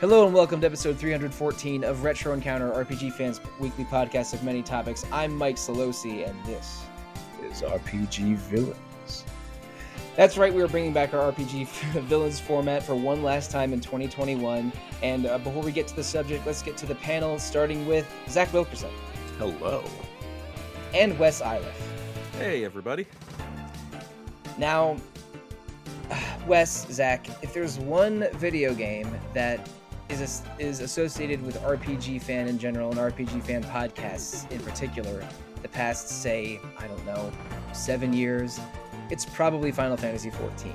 Hello and welcome to episode 314 of Retro Encounter, RPG Fan's weekly podcast of many topics. I'm Mike Sollosi, and this is RPG Villains. That's right, we are bringing back our RPG Villains format for one last time in 2021. And before we get to the subject, let's get to the panel, starting with Zach Wilkerson. Hello. And Wes Iliff. Hey, everybody. Now, Wes, Zach, if there's one video game that is associated with RPG Fan in general and RPG Fan podcasts in particular, the past, say, 7 years, it's probably Final Fantasy XIV.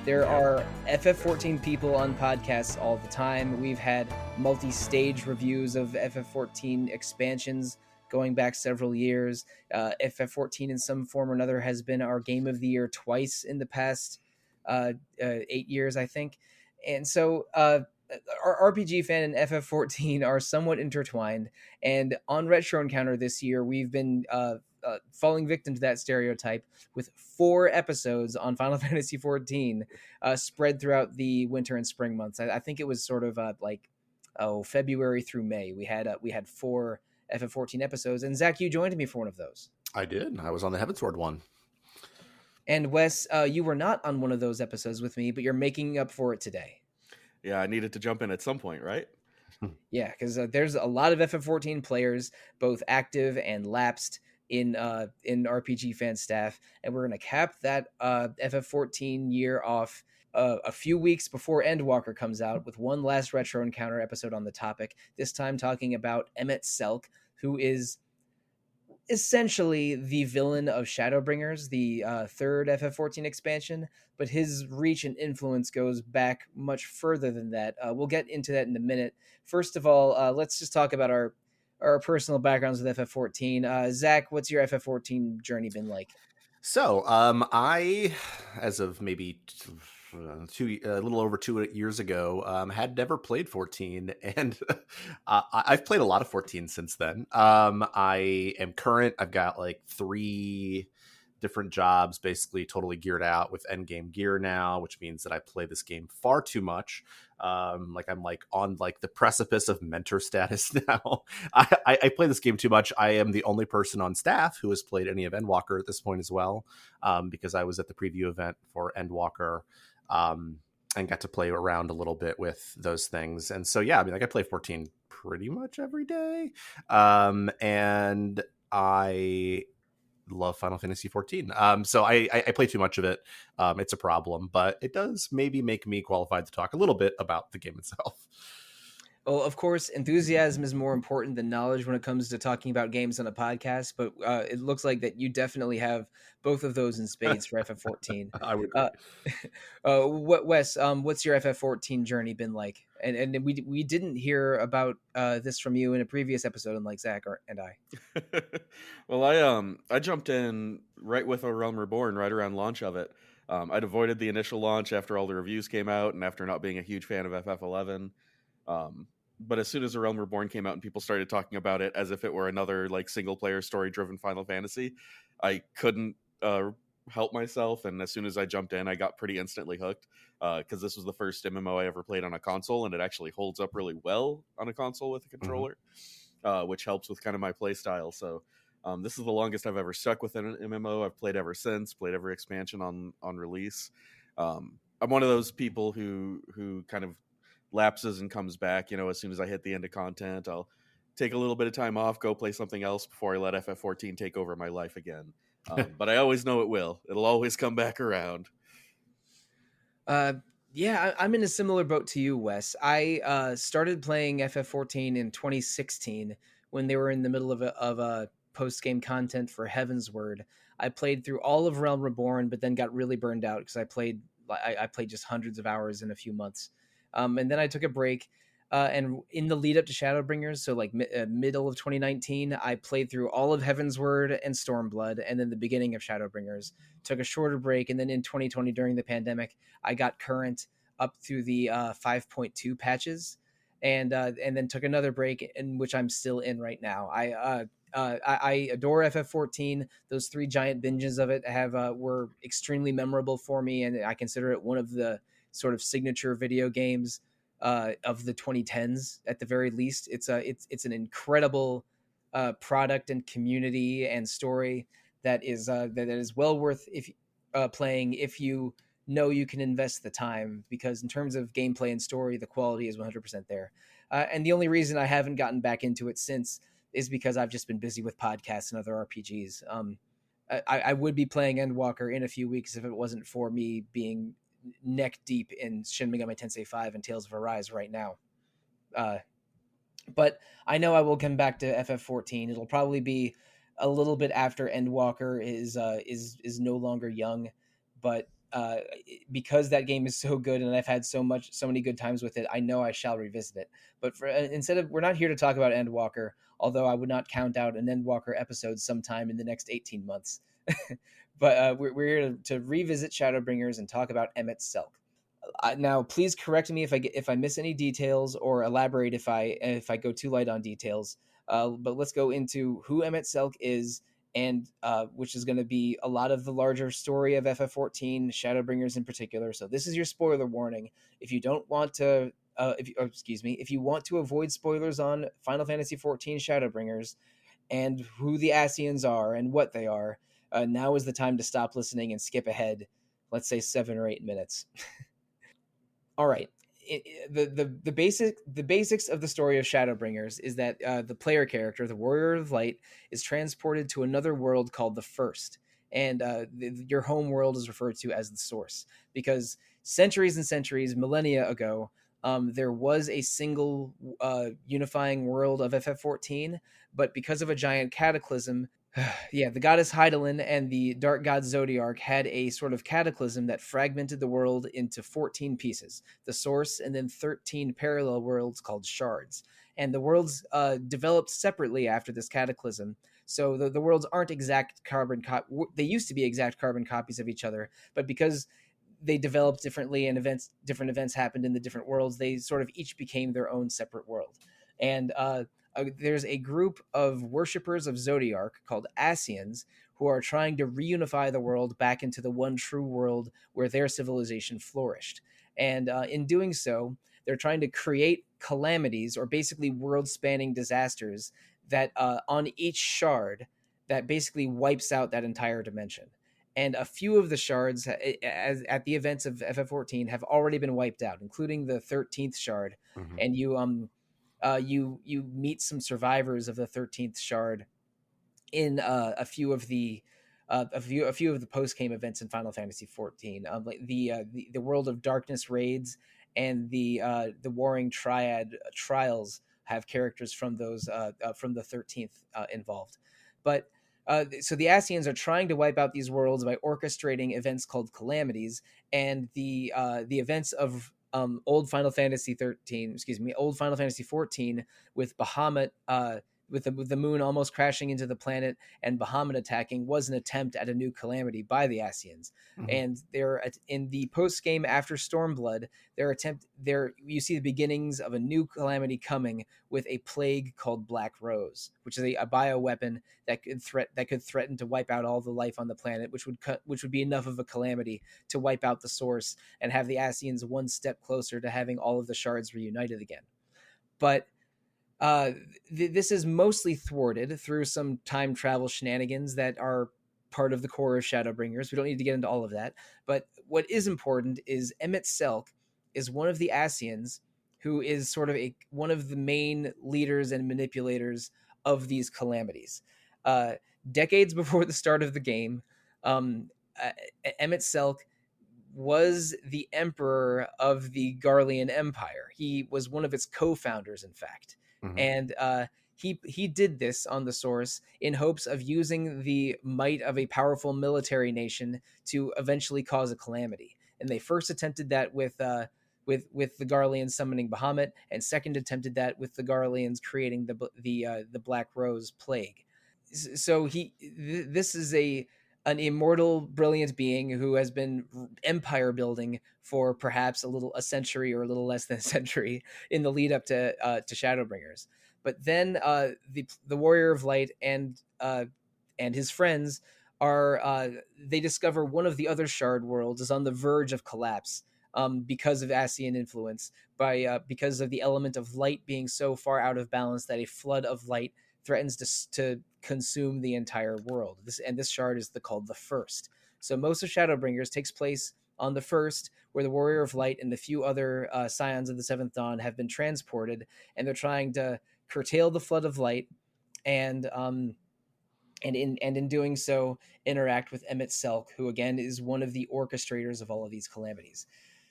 There are FF14 people on podcasts all the time. We've had multi-stage reviews of FF14 expansions going back several years. FF14 in some form or another has been our game of the year twice in the past 8 years, I think. And so our RPG Fan and FF14 are somewhat intertwined. And on Retro Encounter this year, we've been falling victim to that stereotype with 4 episodes on Final Fantasy XIV spread throughout the winter and spring months. I think it was sort of February through May. We had 4 FF14 episodes, and Zach, you joined me for one of those. I did. I was on the Heavensward one. And Wes, you were not on one of those episodes with me, but you're making up for it today. Yeah, I needed to jump in at some point, right? Yeah, because there's a lot of FF14 players, both active and lapsed, in RPG Fan staff, and we're going to cap that FF14 year off a few weeks before Endwalker comes out with one last Retro Encounter episode on the topic, this time talking about Emet-Selch, who is essentially the villain of Shadowbringers, the third FF14 expansion, but his reach and influence goes back much further than that. We'll get into that in a minute. First of all, let's just talk about our personal backgrounds with FF14. Zach, what's your FF14 journey been like? So, I, as of maybe a little over 2 years ago, had never played 14, and I've played a lot of 14 since then. I am current. I've got like 3 different jobs, basically totally geared out with endgame gear now, which means that I play this game far too much. I'm on the precipice of mentor status now. I play this game too much. I am the only person on staff who has played any of Endwalker at this point as well, because I was at the preview event for Endwalker, and got to play around a little bit with those things. And so, yeah, I play 14 pretty much every day. And I love Final Fantasy XIV. So I play too much of it. It's a problem, but it does maybe make me qualified to talk a little bit about the game itself. Well, of course, enthusiasm is more important than knowledge when it comes to talking about games on a podcast, but it looks like that you definitely have both of those in spades for FF14. I would. Wes, what's your FF14 journey been like? And we didn't hear about this from you in a previous episode, unlike Zach and I. Well, I jumped in right with A Realm Reborn, right around launch of it. I'd avoided the initial launch after all the reviews came out, and after not being a huge fan of FF11. But as soon as A Realm Reborn came out and people started talking about it as if it were another single player story driven Final Fantasy, I couldn't help myself. And as soon as I jumped in, I got pretty instantly hooked, because this was the first MMO I ever played on a console, and it actually holds up really well on a console with a controller, which helps with kind of my play style. So this is the longest I've ever stuck with an MMO. I've played ever since, played every expansion on release. I'm one of those people who kind of lapses and comes back. As soon as I hit the end of content, I'll take a little bit of time off, go play something else before I let FF14 take over my life again. But I always know it will. It'll always come back around. Yeah, I'm in a similar boat to you, Wes. I started playing FF14 in 2016 when they were in the middle of a post-game content for Heavensward. I played through all of Realm Reborn, but then got really burned out because I played just hundreds of hours in a few months. And then I took a break, and in the lead up to Shadowbringers, so middle of 2019, I played through all of Heavensward and Stormblood, and then the beginning of Shadowbringers. Took a shorter break, and then in 2020 during the pandemic, I got current up through the 5.2 patches, and then took another break, in which I'm still in right now. I adore FF14. Those 3 giant binges of it were extremely memorable for me, and I consider it one of the sort of signature video games of the 2010s at the very least. It's an incredible product and community and story that is well worth playing if you know you can invest the time, because in terms of gameplay and story, the quality is 100% there. And the only reason I haven't gotten back into it since is because I've just been busy with podcasts and other RPGs. I would be playing Endwalker in a few weeks if it wasn't for me being neck deep in Shin Megami Tensei 5 and Tales of Arise right now. But I know I will come back to FF14. It'll probably be a little bit after Endwalker is no longer young, but because that game is so good and I've had so many good times with it, I know I shall revisit it. But we're not here to talk about Endwalker, although I would not count out an Endwalker episode sometime in the next 18 months. But we're here to revisit Shadowbringers and talk about Emet-Selch. Now, please correct me if I miss any details, or elaborate if I go too light on details. But let's go into who Emet-Selch is, and which is going to be a lot of the larger story of FF14, Shadowbringers in particular. So this is your spoiler warning. If you don't want to, if you want to avoid spoilers on Final Fantasy XIV Shadowbringers and who the Ascians are and what they are, now is the time to stop listening and skip ahead, let's say 7 or 8 minutes. All right. The basics of the story of Shadowbringers is that the player character, the Warrior of Light, is transported to another world called the First, and your home world is referred to as the Source, because centuries and centuries, millennia ago, there was a single unifying world of FF14, but because of a giant cataclysm, yeah, the goddess Heidelin and the dark god Zodiark had a sort of cataclysm that fragmented the world into 14 pieces, the source, and then 13 parallel worlds called shards. And the worlds developed separately after this cataclysm. So the worlds aren't exact they used to be exact carbon copies of each other, but because they developed differently and different events happened in the different worlds, they sort of each became their own separate world. And there's a group of worshippers of Zodiark called Ascians who are trying to reunify the world back into the one true world where their civilization flourished. And in doing so, they're trying to create calamities, or basically world-spanning disasters, that on each shard that basically wipes out that entire dimension. And a few of the shards at the events of FF14 have already been wiped out, including the 13th shard. Mm-hmm. And you meet some survivors of the 13th shard in a few of the post-game events in Final Fantasy XIV, like the World of Darkness raids and the Warring Triad trials have characters from those from the 13th involved. But so the Ascians are trying to wipe out these worlds by orchestrating events called calamities, and the events of old Final Fantasy XIV with Bahamut, with the moon almost crashing into the planet and Bahamut attacking, was an attempt at a new calamity by the Ascians. Mm-hmm. And they're in the post game after Stormblood, you see the beginnings of a new calamity coming with a plague called Black Rose, which is a bioweapon that could threaten to wipe out all the life on the planet, which would be enough of a calamity to wipe out the source and have the Ascians one step closer to having all of the shards reunited again. But this is mostly thwarted through some time travel shenanigans that are part of the core of Shadowbringers. We don't need to get into all of that. But what is important is Emet-Selch is one of the Ascians who is sort of one of the main leaders and manipulators of these calamities. Decades before the start of the game, Emet-Selch was the emperor of the Garlean Empire. He was one of its co-founders, in fact. Mm-hmm. And he did this on the Source in hopes of using the might of a powerful military nation to eventually cause a calamity. And they first attempted that with the Garleans summoning Bahamut, and second attempted that with the Garleans creating the Black Rose plague. So this is an immortal, brilliant being who has been empire building for perhaps a century or a little less than a century in the lead up to Shadowbringers. But then the Warrior of Light and his friends they discover one of the other shard worlds is on the verge of collapse because of Ascian influence, because of the element of light being so far out of balance that a flood of light threatens to consume the entire world. This shard is called the First. So most of Shadowbringers takes place on the First, where the Warrior of Light and the few other Scions of the Seventh Dawn have been transported, and they're trying to curtail the flood of light, and in doing so, interact with Emet-Selch, who again is one of the orchestrators of all of these calamities.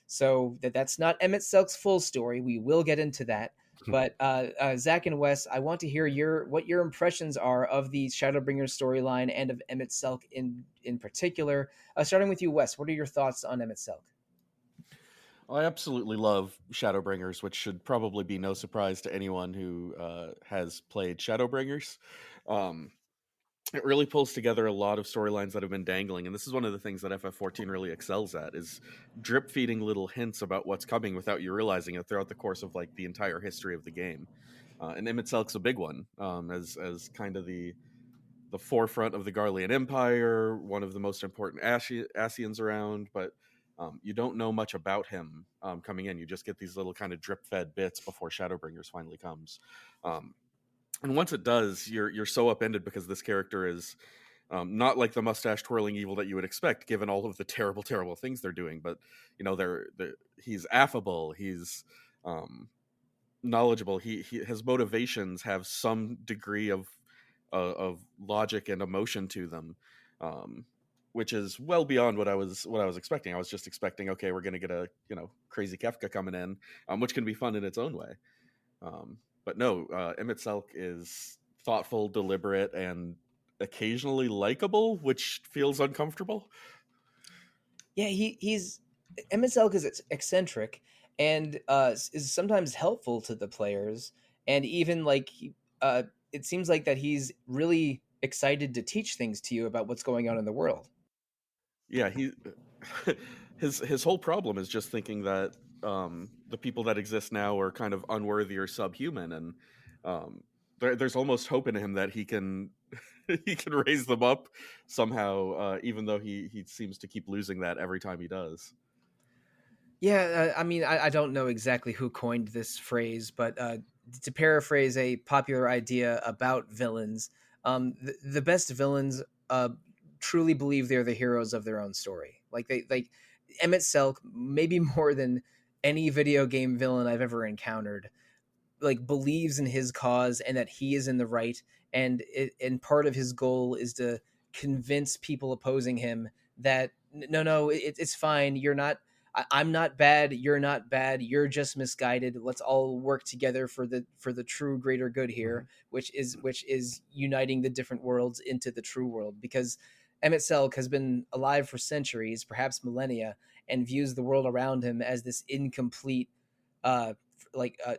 So that's not Emet-Selch's full story. We will get into that. But Zach and Wes, I want to hear what your impressions are of the Shadowbringers storyline and of Emet-Selch in particular. Starting with you, Wes, what are your thoughts on Emet-Selch? I absolutely love Shadowbringers, which should probably be no surprise to anyone who has played Shadowbringers. It really pulls together a lot of storylines that have been dangling, and this is one of the things that FF14 really excels at, is drip feeding little hints about what's coming without you realizing it throughout the course of like the entire history of the game. And Emet-Selch's a big one, as kind of the forefront of the Garlean Empire, one of the most important Ascians around, but you don't know much about him coming in. You just get these little kind of drip-fed bits before Shadowbringers finally comes. And once it does, you're so upended because this character is not like the mustache twirling evil that you would expect, given all of the terrible, terrible things they're doing. But you know, he's affable, he's knowledgeable. His motivations have some degree of logic and emotion to them, which is well beyond what I was expecting. I was just expecting, okay, we're gonna get a crazy Kefka coming in, which can be fun in its own way. But no, Emet-Selch is thoughtful, deliberate, and occasionally likable, which feels uncomfortable. Yeah, he's Emet-Selch is eccentric and is sometimes helpful to the players, and even it seems like that he's really excited to teach things to you about what's going on in the world. Yeah, his whole problem is just thinking that the people that exist now are kind of unworthy or subhuman, and there's almost hope in him that he can he can raise them up somehow, even though he seems to keep losing that every time he does. Yeah, I mean, I don't know exactly who coined this phrase, but to paraphrase a popular idea about villains, the best villains truly believe they're the heroes of their own story. Like Emet-Selch, maybe more than any video game villain I've ever encountered, like believes in his cause and that he is in the right, and part of his goal is to convince people opposing him that no, it's fine. You're not. I'm not bad. You're not bad. You're just misguided. Let's all work together for the true greater good here, which is uniting the different worlds into the true world. Because Emet-Selch has been alive for centuries, perhaps millennia, and views the world around him as this incomplete,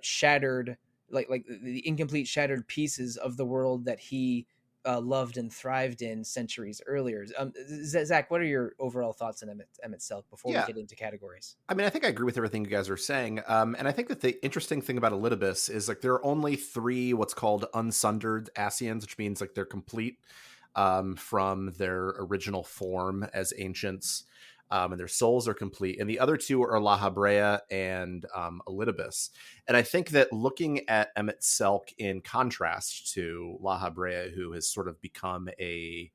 shattered, like the incomplete shattered pieces of the world that he loved and thrived in centuries earlier. Zach, what are your overall thoughts on Emet-Selch before we get into categories? I mean, I think I agree with everything you guys are saying. And I think that the interesting thing about Iliff is like there are only 3 what's called unsundered Ascians, which means like they're complete from their original form as ancients, and their souls are complete. And the other 2 are La Habrea and Iliff. And I think that looking at Emet-Selch in contrast to La Habrea, who has sort of become a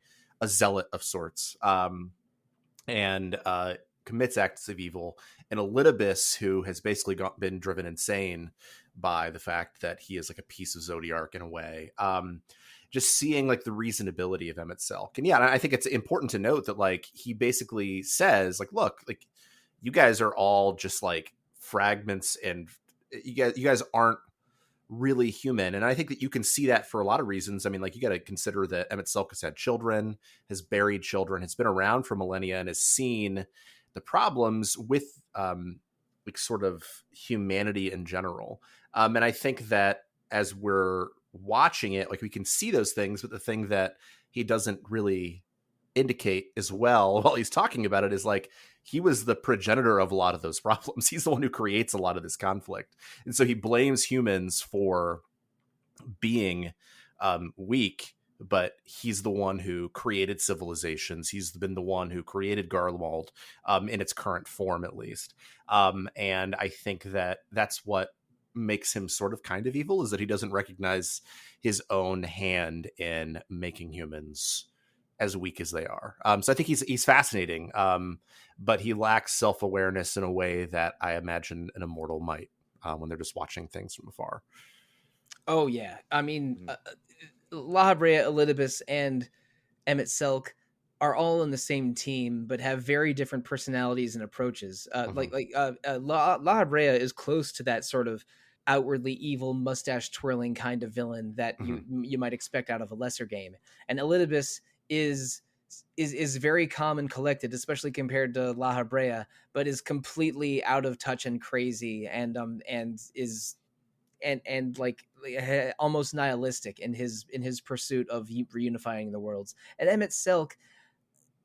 zealot of sorts, and commits acts of evil, and Iliff, who has basically been driven insane by the fact that he is like a piece of Zodiark in a way. Just seeing like the reasonability of Emet-Selch. And yeah, I think it's important to note that like he basically says like, look, like you guys are all just like fragments, and you guys aren't really human. And I think that you can see that for a lot of reasons. I mean, like you got to consider that Emet-Selch has had children, has buried children, has been around for millennia, and has seen the problems with like sort of humanity in general. And I think that as we're watching it, like we can see those things, but the thing that he doesn't really indicate as well while he's talking about it is like he was the progenitor of a lot of those problems. He's the one who creates a lot of this conflict, and so he blames humans for being weak but he's the one who created civilizations. He's been the one who created Garlemald, in its current form, at least. And I think that that's what makes him sort of kind of evil, is that he doesn't recognize his own hand in making humans as weak as they are. So I think he's fascinating, but he lacks self-awareness in a way that I imagine an immortal might, when they're just watching things from afar. Oh yeah, I mean, Mhm. La Habrea, Elidibus, and Emet-Selch are all on the same team, but have very different personalities and approaches. La Habrea is close to that sort of outwardly evil, mustache twirling kind of villain that you might expect out of a lesser game, and Elidibus is is very calm and collected, especially compared to La Habrea, but is completely out of touch and crazy, and is and like almost nihilistic in his pursuit of reunifying the worlds. And Emet-Selch,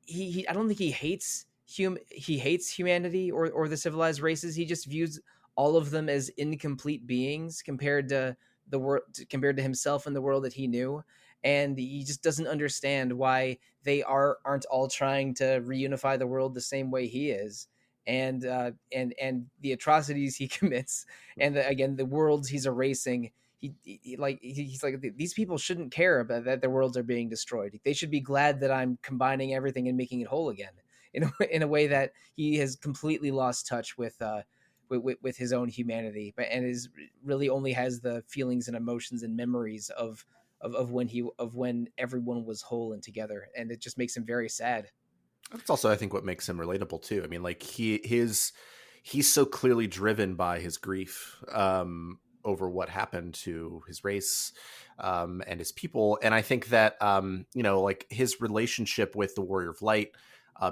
he I don't think he hates humanity or the civilized races. He just views all of them as incomplete beings compared to the world, compared to himself and the world that he knew. And he just doesn't understand why they aren't all trying to reunify the world the same way he is. And the atrocities he commits, and again the worlds he's erasing. He's like, these people shouldn't care about that their worlds are being destroyed. They should be glad that I'm combining everything and making it whole again. In a way that he has completely lost touch with his own humanity, but and is really only has the feelings and emotions and memories of when everyone was whole and together, and it just makes him very sad. That's also, I think, what makes him relatable too. I mean, like he's so clearly driven by his grief, over what happened to his race, and his people. And I think that, like his relationship with the Warrior of Light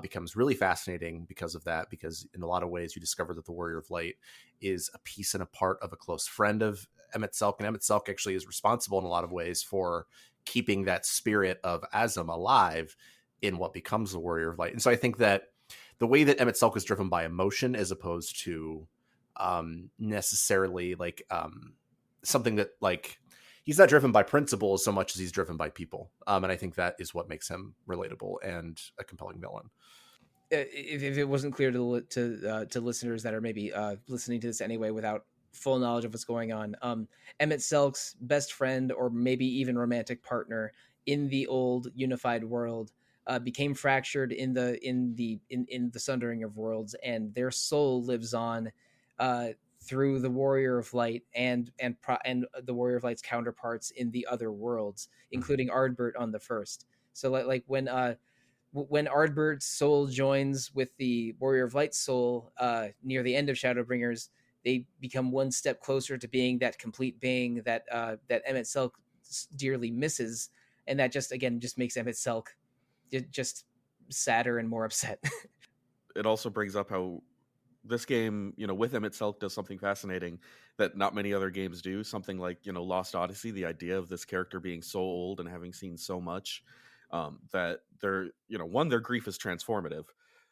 becomes really fascinating because of that. Because in a lot of ways, you discover that the Warrior of Light is a piece and a part of a close friend of Emet-Selch, and Emet-Selch actually is responsible in a lot of ways for keeping that spirit of Azam alive in what becomes the Warrior of Light. And so I think that the way that Emet-Selch is driven by emotion, as opposed to necessarily like something that, like, he's not driven by principles so much as he's driven by people. And I think that is what makes him relatable and a compelling villain. If it wasn't clear to listeners that are maybe listening to this anyway without full knowledge of what's going on, Emet-Selch's best friend or maybe even romantic partner in the old unified world became fractured in the sundering of worlds, and their soul lives on through the Warrior of Light and the Warrior of Light's counterparts in the other worlds, including Ardbert on the first. So like when Ardbert's soul joins with the Warrior of Light's soul near the end of Shadowbringers, they become one step closer to being that complete being that Emet-Selch dearly misses, and that just makes Emet-Selch just sadder and more upset. It also brings up how this game, with Emet-Selch, does something fascinating that not many other games do. Something like, Lost Odyssey, the idea of this character being so old and having seen so much, that one, their grief is transformative,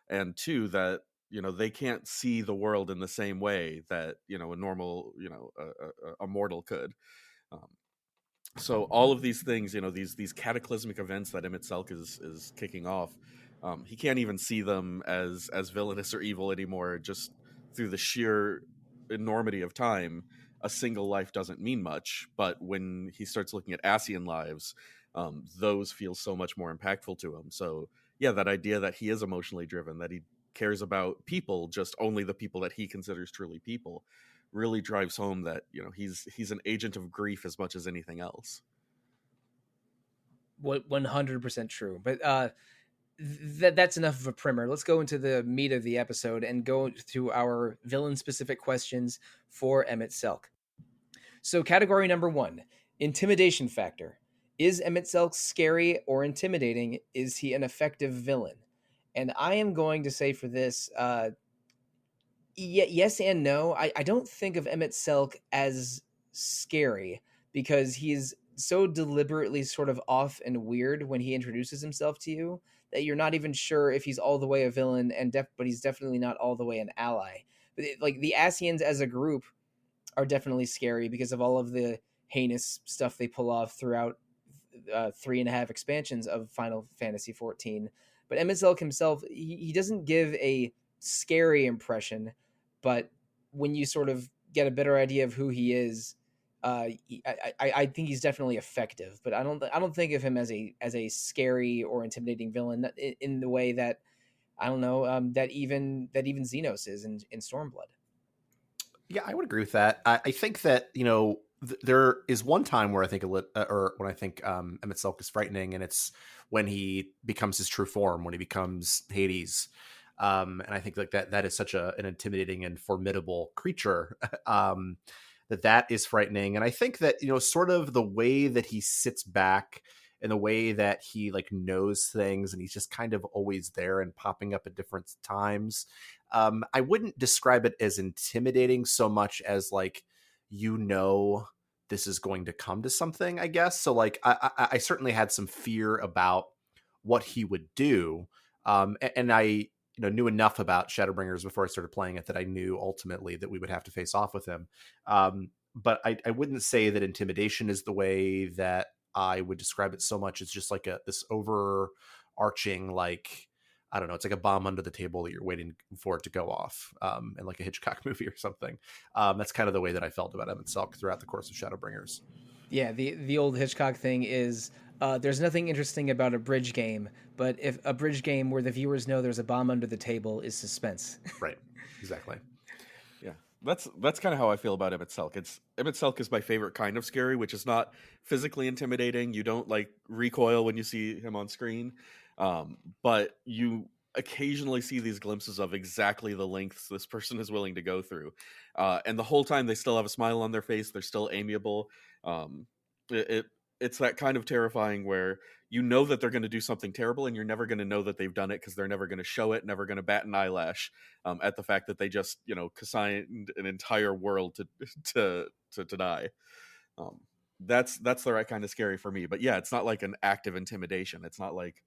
and two, that they can't see the world in the same way that a normal a mortal could. So all of these things, these cataclysmic events that Emet-Selch is kicking off, he can't even see them as villainous or evil anymore. Just through the sheer enormity of time, a single life doesn't mean much. But when he starts looking at Ascian lives, those feel so much more impactful to him. So yeah, that idea that he is emotionally driven, that he cares about people, just only the people that he considers truly people, really drives home that he's an agent of grief as much as anything else. 100% true. But that's enough of a primer. Let's go into the meat of the episode and go to our villain specific questions for Emet-Selch. So category number 1, intimidation factor. Is Emet-Selch scary or intimidating? Is he an effective villain? And I am going to say for this, yes and no. I don't think of Emet-Selch as scary because he's so deliberately sort of off and weird when he introduces himself to you that you're not even sure if he's all the way a villain, but he's definitely not all the way an ally. But like the Ascians as a group are definitely scary because of all of the heinous stuff they pull off throughout 3.5 expansions of Final Fantasy XIV. But Emet-Selch himself, he doesn't give a scary impression, but when you sort of get a better idea of who he is, I think he's definitely effective. But I don't think of him as a scary or intimidating villain in the way that I don't know that even Xenos is in Stormblood. Yeah, I would agree with that. I think that, there is one time where I think Emet-Selch is frightening, and it's when he becomes his true form, when he becomes Hades. And I think like that is such an intimidating and formidable creature. That is frightening. And I think that, sort of the way that he sits back and the way that he like knows things, and he's just kind of always there and popping up at different times. I wouldn't describe it as intimidating so much as like, this is going to come to something, I guess. So like, I certainly had some fear about what he would do. And I, knew enough about Shadowbringers before I started playing it that I knew ultimately that we would have to face off with him. But I wouldn't say that intimidation is the way that I would describe it so much. It's just like this overarching, like, I don't know, it's like a bomb under the table that you're waiting for it to go off, in like a Hitchcock movie or something. That's kind of the way that I felt about Emet-Selch throughout the course of Shadowbringers. Yeah, the old Hitchcock thing is there's nothing interesting about a bridge game, but if a bridge game where the viewers know there's a bomb under the table is suspense. Right, exactly. Yeah, that's kind of how I feel about Emet-Selch. Emet-Selch is my favorite kind of scary, which is not physically intimidating. You don't like recoil when you see him on screen, but you occasionally see these glimpses of exactly the lengths this person is willing to go through, and the whole time they still have a smile on their face. They're still amiable. It's that kind of terrifying where you know that they're going to do something terrible, and you're never going to know that they've done it because they're never going to show it, never going to bat an eyelash at the fact that they just consigned an entire world to die. That's the right kind of scary for me. But yeah, it's not like an active intimidation. It's not like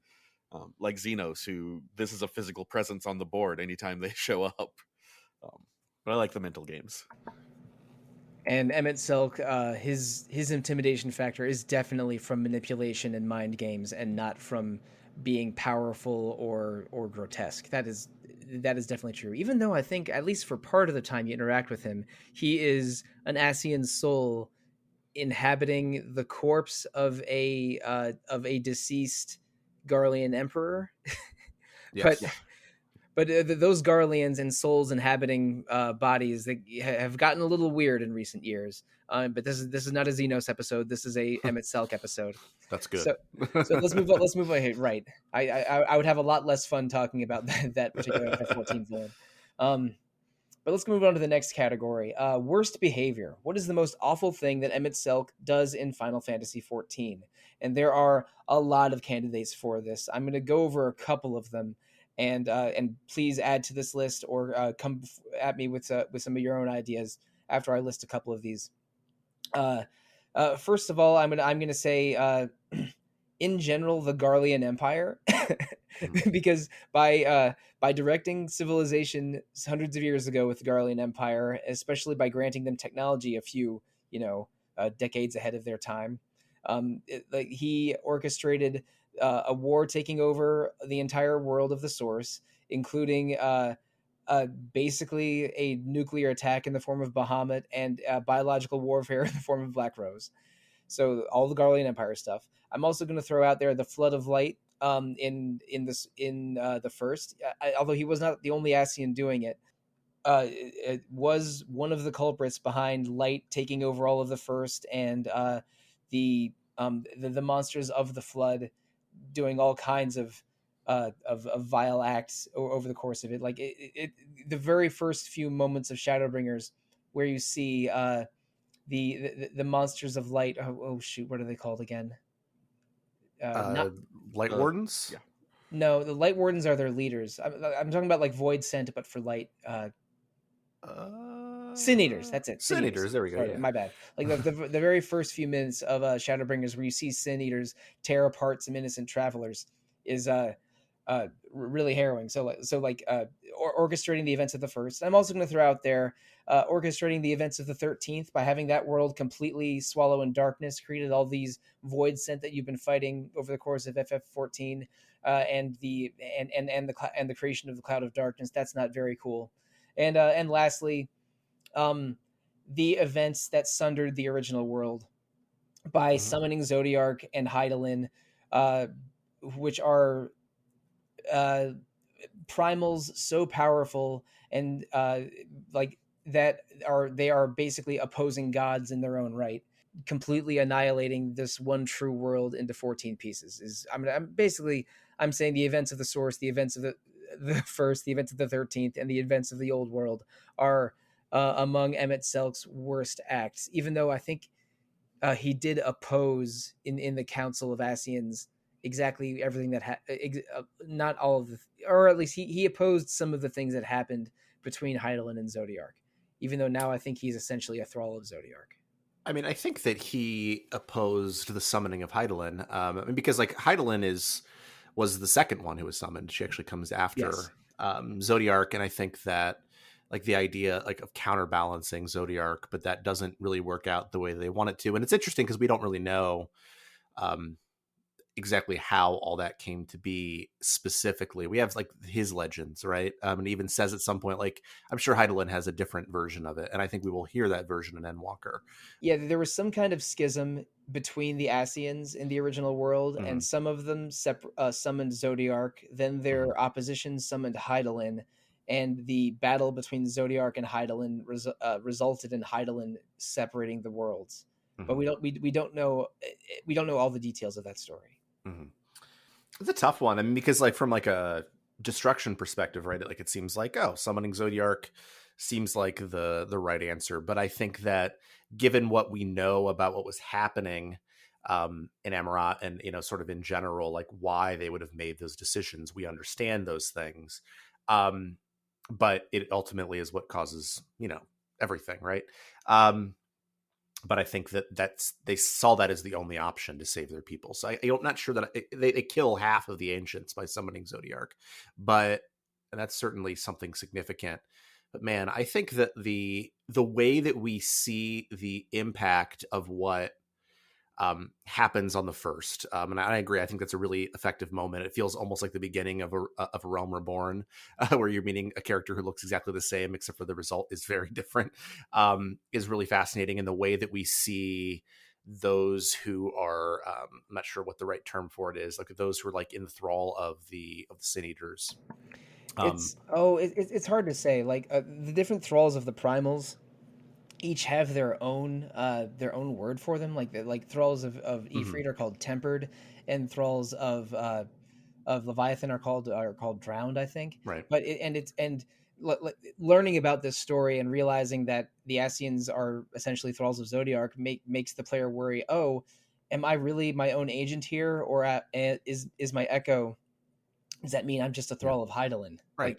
Xenos, who this is a physical presence on the board anytime they show up. But I like the mental games. And Emet-Selch, his intimidation factor is definitely from manipulation and mind games, and not from being powerful or grotesque. That is definitely true. Even though I think, at least for part of the time you interact with him, he is an Ascian soul inhabiting the corpse of a deceased Garlean emperor. Yes. But those Garleans and souls inhabiting bodies that have gotten a little weird in recent years. But this is not a Xenos episode. This is a Emet-Selch episode. That's good. So let's move on. Let's move on. Right. I would have a lot less fun talking about that particular F-14 villain. But let's move on to the next category. Worst behavior. What is the most awful thing that Emet-Selch does in Final Fantasy XIV? And there are a lot of candidates for this. I'm going to go over a couple of them. And please add to this list, or come at me with some of your own ideas after I list a couple of these. First of all, I'm gonna say, in general, the Garlean Empire, because by directing civilization hundreds of years ago with the Garlean Empire, especially by granting them technology a few decades ahead of their time, he orchestrated a war taking over the entire world of the Source, including basically a nuclear attack in the form of Bahamut and biological warfare in the form of Black Rose. So all the Garlean Empire stuff. I'm also going to throw out there the Flood of Light in the first. Although he was not the only Ascian doing it, it was one of the culprits behind Light taking over all of the first, and the monsters of the Flood doing all kinds of vile acts over the course of it. Like the very first few moments of Shadowbringers, where you see the monsters of Light. Oh shoot, what are they called again? Light Wardens. Yeah. No, the Light Wardens are their leaders. I'm talking about like Void Sent, but for Light. Sin Eaters, that's it. Sin Eaters, there we go. Sorry, yeah. My bad. Like the very first few minutes of Shadowbringers, where you see Sin Eaters tear apart some innocent travelers, is really harrowing. Orchestrating the events of the first. I'm also going to throw out there orchestrating the events of the 13th by having that world completely swallow in darkness, created all these voids sent that you've been fighting over the course of FF14, and the creation of the cloud of darkness. That's not very cool. And lastly, the events that sundered the original world by summoning Zodiark and Hydaelyn, which are primals so powerful and they are basically opposing gods in their own right, completely annihilating this one true world into 14 pieces. I'm saying the events of the source, the events of the first, the events of the 13th, and the events of the old world are among Emet-Selch's worst acts, even though I think he did oppose in the Council of Ascians exactly everything that not all of the, or at least he opposed some of the things that happened between Hydaelyn and Zodiark, even though now I think he's essentially a thrall of Zodiark. I mean, I think that he opposed the summoning of Hydaelyn, because like Hydaelyn was the second one who was summoned. She actually comes after Yes. Zodiark, and I think that like the idea like of counterbalancing Zodiark, but that doesn't really work out the way they want it to. And it's interesting because we don't really know exactly how all that came to be specifically. We have like his legends, right? And he even says at some point, like, I'm sure Hydaelyn has a different version of it, and I think we will hear that version in Endwalker. Yeah, there was some kind of schism between the Ascians in the original world, and some of them summoned Zodiark. Then their opposition summoned Hydaelyn, and the battle between Zodiark and Hydaelyn resulted in Hydaelyn separating the worlds. But we don't know all the details of that story. It's a tough one. I mean, because like from like a destruction perspective, right? Like it seems like, oh, summoning Zodiark seems like the right answer. But I think that given what we know about what was happening in Amarat and, you know, sort of in general, like why they would have made those decisions, we understand those things. But it ultimately is what causes, you know, everything, right? But I think they saw that as the only option to save their people. So I'm not sure that they kill half of the ancients by summoning Zodiark, and that's certainly something significant. But man, I think that the way that we see the impact of what happens on the first, and I agree. I think that's a really effective moment. It feels almost like the beginning of a Realm Reborn, where you're meeting a character who looks exactly the same, except for the result is very different. Is really fascinating in the way that we see those who are, I'm not sure what the right term for it is, like those who are like in the thrall of the Sin Eaters. It's hard to say. Like the different thralls of the primals each have their own word for them. Like thralls of Ifrit are called tempered, and thralls of Leviathan are called drowned, I think. Right. But learning about this story and realizing that the Ascians are essentially thralls of Zodiark makes the player worry. Oh, am I really my own agent here, or is my echo? Does that mean I'm just a thrall of Hydaelyn? Right.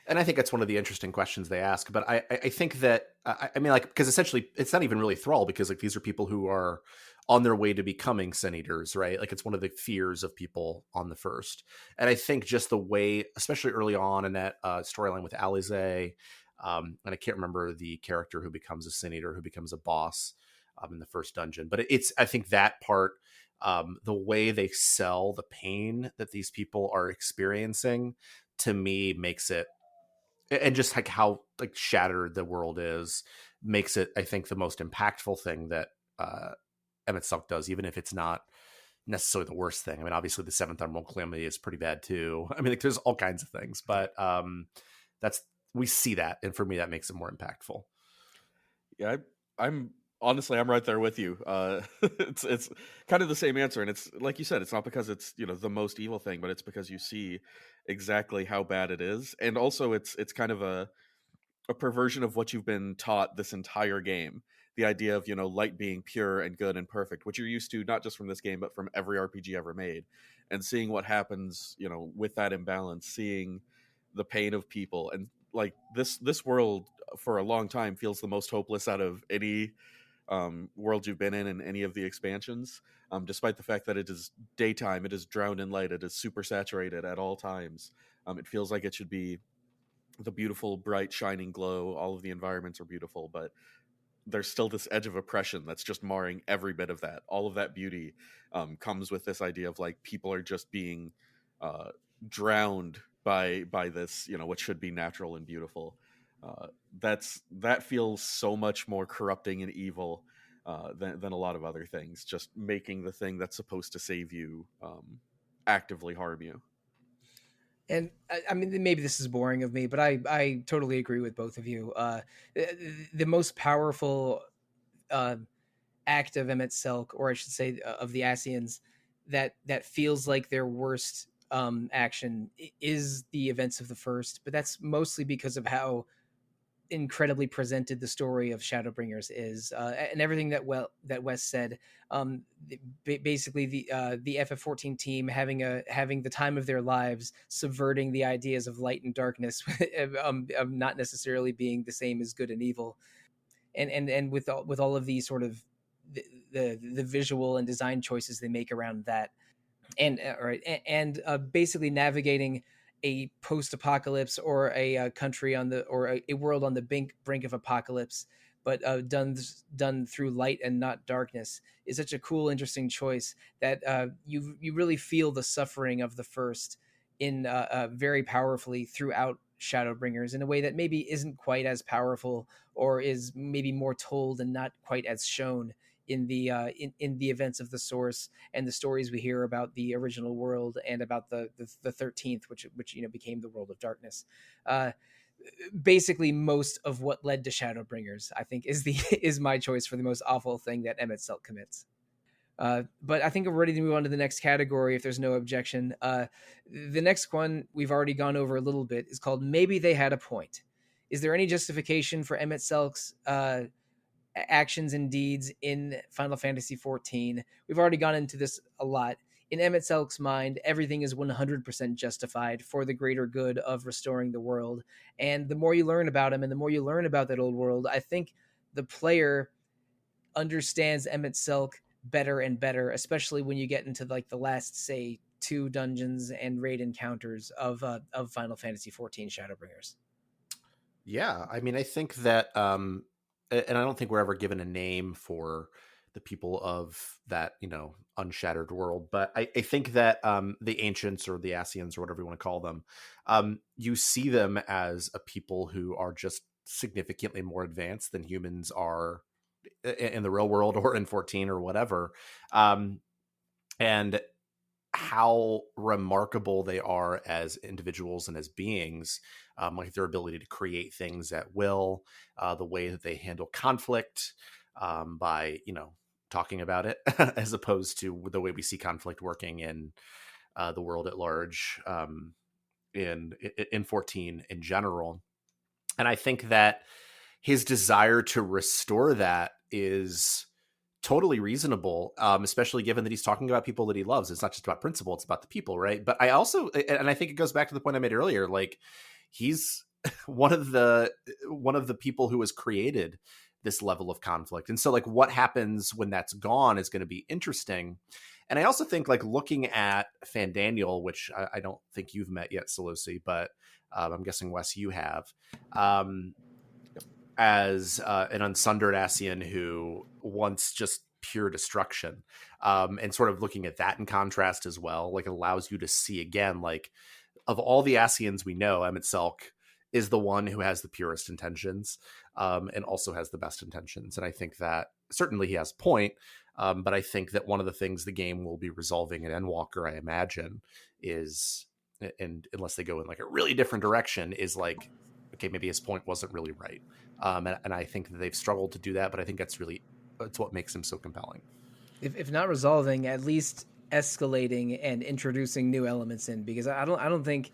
And I think that's one of the interesting questions they ask. But I think that, I mean, like, because essentially it's not even really thrall, because like these are people who are on their way to becoming Sin Eaters, right? Like it's one of the fears of people on the first. And I think just the way, especially early on in that storyline with Alize, and I can't remember the character who becomes a Sin Eater, who becomes a boss in the first dungeon. But I think that part, the way they sell the pain that these people are experiencing, to me makes it, and just like how like shattered the world is, makes it, I think, the most impactful thing that Emet-Selch does, even if it's not necessarily the worst thing. I mean, obviously the Seventh Emerald Calamity is pretty bad too. I mean, like, there's all kinds of things, but we see that, and for me, that makes it more impactful. Yeah, I'm honestly, I'm right there with you. It's kind of the same answer, and it's like you said, it's not because it's, you know, the most evil thing, but it's because you see exactly how bad it is, and also it's kind of a perversion of what you've been taught this entire game. The idea of, you know, light being pure and good and perfect, which you're used to not just from this game but from every RPG ever made, and seeing what happens, you know, with that imbalance, seeing the pain of people, and like this world for a long time feels the most hopeless out of any world you've been in any of the expansions. Despite the fact that it is daytime, it is drowned in light, it is super saturated at all times. It feels like it should be the beautiful, bright, shining glow. All of the environments are beautiful, but there's still this edge of oppression that's just marring every bit of that. All of that beauty comes with this idea of like people are just being drowned by this, what should be natural and beautiful. That feels so much more corrupting and evil than a lot of other things. Just making the thing that's supposed to save you actively harm you. And I mean, maybe this is boring of me, but I totally agree with both of you. The most powerful act of Emet-Selch, or I should say of the Asians, that feels like their worst action is the events of the first, but that's mostly because of how incredibly presented the story of Shadowbringers is, and everything that Wes said. Basically, the FF14 team having the time of their lives, subverting the ideas of light and darkness, of not necessarily being the same as good and evil, and with all of these sort of the visual and design choices they make around that, and basically navigating a post-apocalypse or a country or a world on the brink of apocalypse, but done through light and not darkness, is such a cool, interesting choice that you really feel the suffering of the first in very powerfully throughout Shadowbringers in a way that maybe isn't quite as powerful, or is maybe more told and not quite as shown in the in the events of the source and the stories we hear about the original world and about the 13th, which became the world of darkness. Basically, most of what led to Shadowbringers, I think, is my choice for the most awful thing that Emet-Selch commits. But I think we're ready to move on to the next category if there's no objection. The next one we've already gone over a little bit is called Maybe They Had a Point. Is there any justification for Emet-Selch's actions and deeds in Final Fantasy XIV? We've already gone into this a lot. In Emet-Selch's mind, everything is 100% justified for the greater good of restoring the world. And the more you learn about him and the more you learn about that old world, I think the player understands Emet-Selch better and better, especially when you get into like the last, say, 2 dungeons and raid encounters of Final Fantasy XIV Shadowbringers. Yeah, I mean, I think that, and I don't think we're ever given a name for the people of that, unshattered world, but I think that the ancients, or the Asians, or whatever you want to call them, you see them as a people who are just significantly more advanced than humans are in the real world or in 14 or whatever. And how remarkable they are as individuals and as beings, like their ability to create things at will, the way that they handle conflict by, talking about it, as opposed to the way we see conflict working in the world at large, in 14 in general. And I think that his desire to restore that is totally reasonable, especially given that he's talking about people that he loves. It's not just about principle, it's about the people, right? But I also, and I think it goes back to the point I made earlier, like he's one of the people who has created this level of conflict. And so like what happens when that's gone is going to be interesting. And I also think like looking at Fandaniel, which I don't think you've met yet, Sollosi, but I'm guessing, Wes, you have, as an unsundered Asian who wants just pure destruction, and sort of looking at that in contrast as well, like it allows you to see again, like of all the Asians we know, Emet-Selch is the one who has the purest intentions, and also has the best intentions. And I think that certainly he has a point, but I think that one of the things the game will be resolving at Endwalker, I imagine, is, and unless they go in like a really different direction, is like, okay, maybe his point wasn't really right. And I think that they've struggled to do that, but I think that's what makes him so compelling. If not resolving, at least escalating and introducing new elements in, because I don't think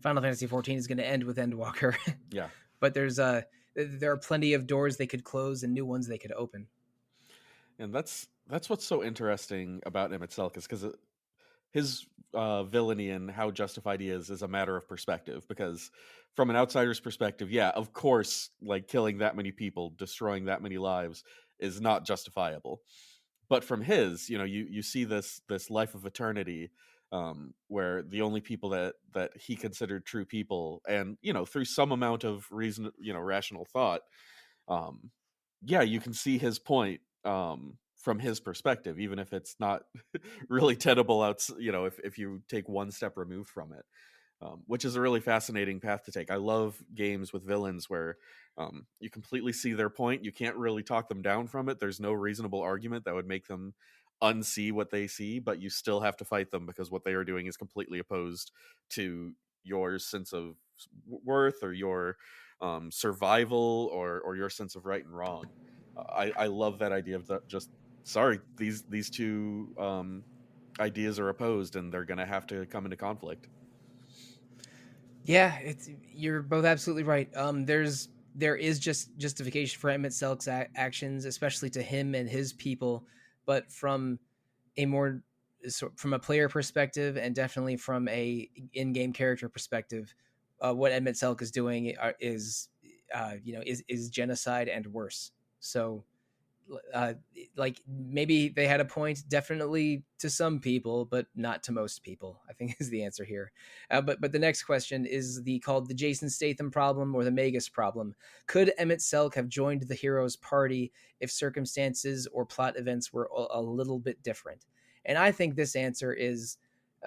Final Fantasy XIV is going to end with Endwalker. Yeah. But there are plenty of doors they could close and new ones they could open. And that's what's so interesting about Emet-Selch, is because his villainy and how justified he is a matter of perspective. Because from an outsider's perspective, yeah, of course, like killing that many people, destroying that many lives is not justifiable. But from his, you see this life of eternity, where the only people that he considered true people, and through some amount of reason, rational thought, um, yeah, you can see his point, from his perspective, even if it's not really tenable out, if you take one step removed from it, which is a really fascinating path to take. I love games with villains where you completely see their point. You can't really talk them down from it. There's no reasonable argument that would make them unsee what they see, but you still have to fight them because what they are doing is completely opposed to your sense of worth, or your survival, or your sense of right and wrong. I love that idea of just sorry, these two ideas are opposed and they're going to have to come into conflict. Yeah, you're both absolutely right. There is just justification for Emet-Selch's actions, especially to him and his people, but from a more from a player perspective, and definitely from a in-game character perspective, what Emet-Selch is doing is genocide and worse. So like maybe they had a point, definitely to some people, but not to most people, I think is the answer here. But the next question is called the Jason Statham problem, or the Magus problem. Could Emet-Selch have joined the hero's party if circumstances or plot events were a little bit different? And I think this answer is,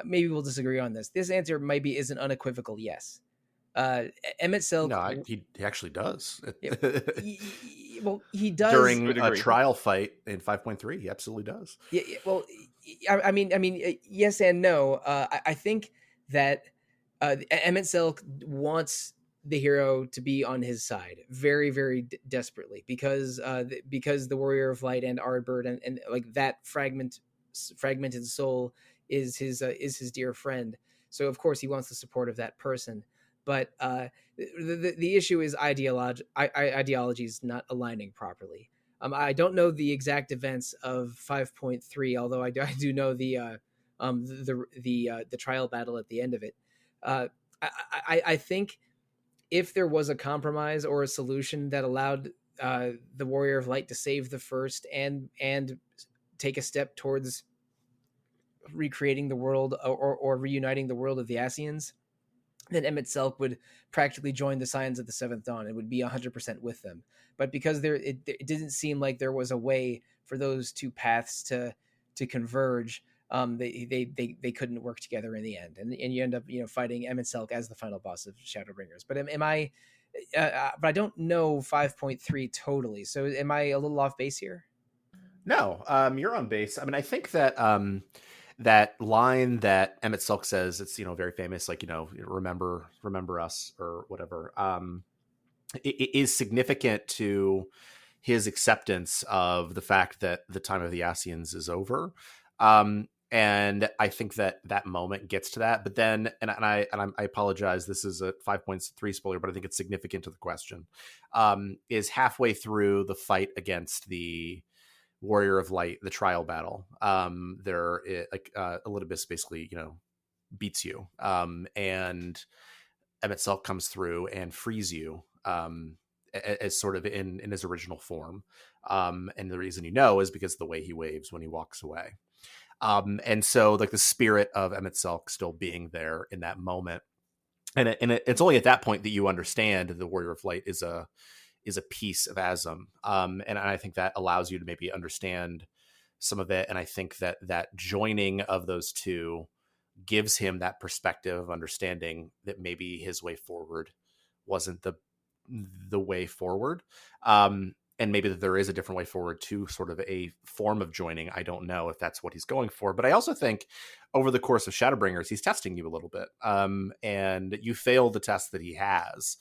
maybe we'll disagree on this. This answer maybe is an unequivocal yes. Emet-Selch. No, he actually does. Well, he does during a trial fight in 5.3. He absolutely does. Yeah. Well, I mean, yes and no. I think that Emet-Selch wants the hero to be on his side very, very desperately, because the Warrior of Light and Ardbird and like that fragmented soul is his dear friend. So of course he wants the support of that person. But the issue is ideologies not aligning properly. I don't know the exact events of 5.3, although I do know the trial battle at the end of it. I think if there was a compromise or a solution that allowed the Warrior of Light to save the first and take a step towards recreating the world, or reuniting the world of the Ascians, then Emet-Selch would practically join the Scions of the Seventh Dawn and would be 100% with them. But because it didn't seem like there was a way for those two paths to converge, they couldn't work together in the end, and you end up fighting Emet-Selch as the final boss of Shadowbringers. But but I don't know 5.3 totally. So am I a little off base here? No, you're on base. I mean, I think that that line that Emet-Selch says, it's very famous, like remember us, or whatever. It is significant to his acceptance of the fact that the time of the Ascians is over. And I think that moment gets to that. But then, and I apologize, this is a 5.3 spoiler, but I think it's significant to the question. Is halfway through the fight against the Warrior of Light, the trial battle, Elidibus basically beats you, and Emet-Selch comes through and frees you, as sort of in his original form, and the reason is because of the way he waves when he walks away, and so like the spirit of Emet-Selch still being there in that moment, and it's only at that point that you understand the Warrior of Light is a piece of Asm. And I think that allows you to maybe understand some of it. And I think that joining of those two gives him that perspective of understanding that maybe his way forward wasn't the way forward. And maybe that there is a different way forward to sort of a form of joining. I don't know if that's what he's going for, but I also think over the course of Shadowbringers, he's testing you a little bit. And you fail the test that he has,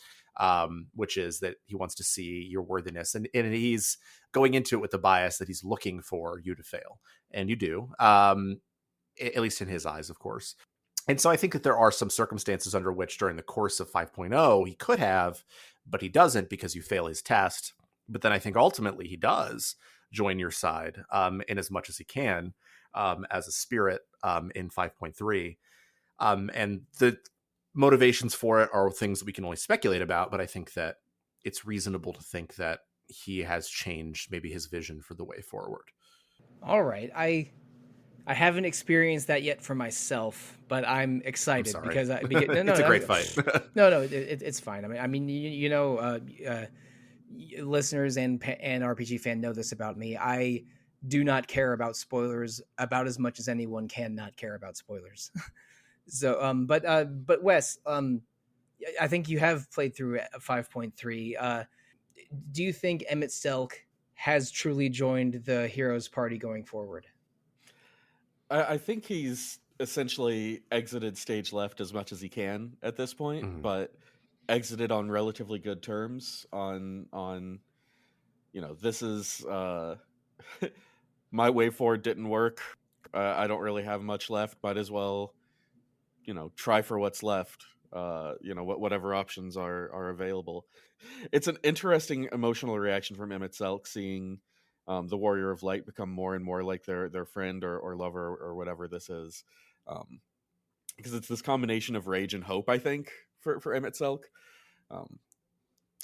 which is that he wants to see your worthiness, and he's going into it with the bias that he's looking for you to fail, and you do, at least in his eyes, of course. And so I think that there are some circumstances under which during the course of 5.0 he could have, but he doesn't because you fail his test. But then I think ultimately he does join your side, in as much as he can, as a spirit, in 5.3, and the motivations for it are things that we can only speculate about, but I think that it's reasonable to think that he has changed maybe his vision for the way forward. All right. I haven't experienced that yet for myself, but I'm excited I'm sorry. because no, It's a no, great fight. no, it's fine. I mean, listeners and RPG fan know this about me. I do not care about spoilers about as much as anyone can not care about spoilers. So, but Wes, I think you have played through 5.3. Do you think Emet-Selch has truly joined the heroes party going forward? I think he's essentially exited stage left as much as he can at this point, but exited on relatively good terms. On this is my way forward didn't work. I don't really have much left. Might as well, try for what's left. Whatever options are available. It's an interesting emotional reaction from Emet-Selch, seeing the Warrior of Light become more and more like their friend or lover or whatever this is, because it's this combination of rage and hope, I think, for Emet-Selch,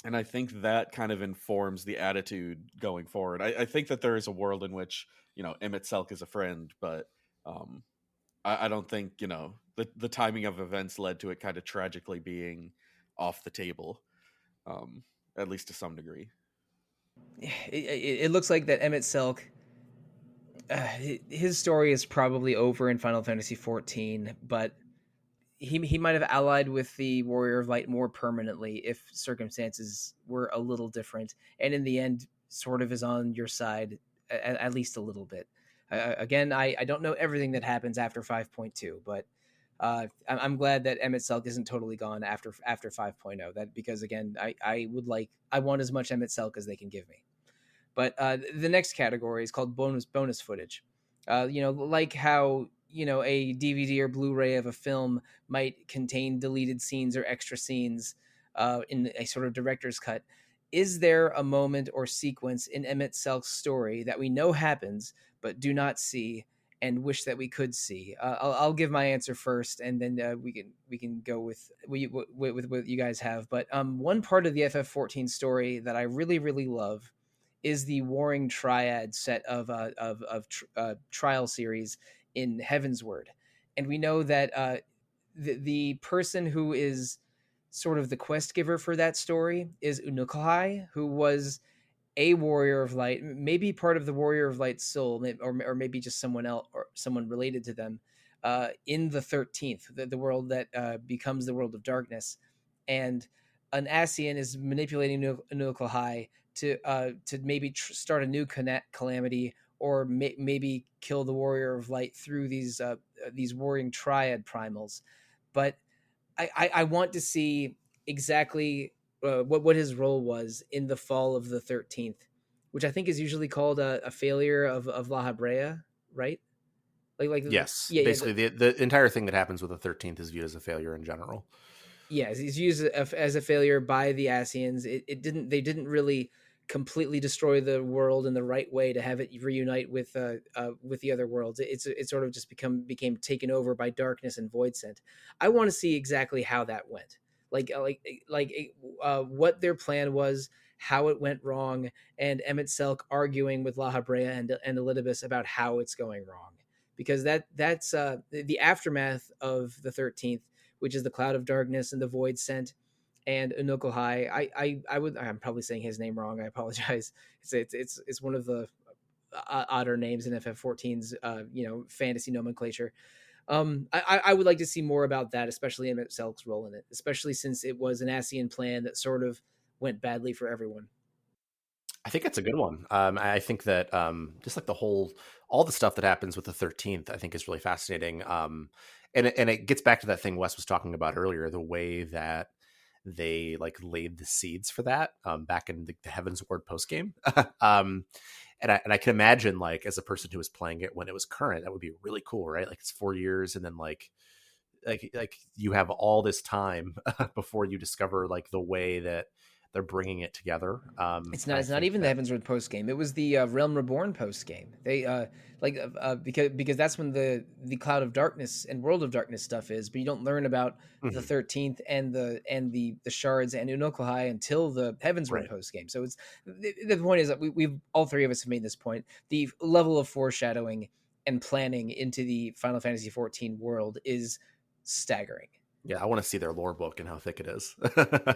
and I think that kind of informs the attitude going forward. I think that there is a world in which Emet-Selch is a friend, but I don't think the timing of events led to it kind of tragically being off the table, at least to some degree. It looks like that Emet-Selch, his story is probably over in Final Fantasy XIV, but he might have allied with the Warrior of Light more permanently if circumstances were a little different, and in the end, sort of is on your side at least a little bit. Again, I don't know everything that happens after 5.2, but I'm glad that Emet-Selch isn't totally gone after 5.0. That because again, I want as much Emet-Selch as they can give me. But the next category is called bonus footage. Like how a DVD or Blu-ray of a film might contain deleted scenes or extra scenes in a sort of director's cut. Is there a moment or sequence in Emet-Selch's story that we know happens but do not see and wish that we could see? I'll give my answer first, and then we can go with what you guys have. But one part of the FF14 story that I really really love is the Warring Triad set of trial series in Heavensward, and we know that the person who is sort of the quest giver for that story is Unukalhai, who was a Warrior of Light, maybe part of the Warrior of Light's soul, or maybe just someone else or someone related to them, in the 13th, the world that becomes the world of darkness. And an Ascian is manipulating Unukalhai to maybe start a new calamity, or maybe kill the Warrior of Light through these Warring Triad primals. But I want to see exactly what his role was in the fall of the 13th, which I think is usually called a failure of La Habrea, right? Yes, yeah, basically the entire thing that happens with the 13th is viewed as a failure in general. Yes, he's used as a failure by the Ascians. They didn't really completely destroy the world in the right way to have it reunite with the other worlds. It sort of just became taken over by darkness and void scent. I want to see exactly how that went, what their plan was, how it went wrong, and Emet-Selch arguing with La Habrea and Elidibus about how it's going wrong, because that's the aftermath of the 13th, which is the cloud of darkness and the void scent and Unukalhai. I'm probably saying his name wrong. I apologize. It's one of the odder names in FF14's fantasy nomenclature. I would like to see more about that, especially Emet-Selch's role in it, especially since it was an Ascian plan that sort of went badly for everyone. I think it's a good one. I think that just like all the stuff that happens with the 13th, I think is really fascinating. And it gets back to that thing Wes was talking about earlier, the way that they like laid the seeds for that back in the Heavensward post game. And I can imagine, like, as a person who was playing it when it was current, that would be really cool, right? Like, it's 4 years, and then like you have all this time before you discover like the way that they're bringing it together. It's And not. I It's not think even the that Heavensward post game. It was the Realm Reborn post game. They because that's when the Cloud of Darkness and World of Darkness stuff is. But you don't learn about the Mhm, 13th and the shards and Unokalhai until the Heavensward right. post game. So it's the point is that we've all three of us have made this point. The level of foreshadowing and planning into the Final Fantasy XIV world is staggering. Yeah, I want to see their lore book and how thick it is.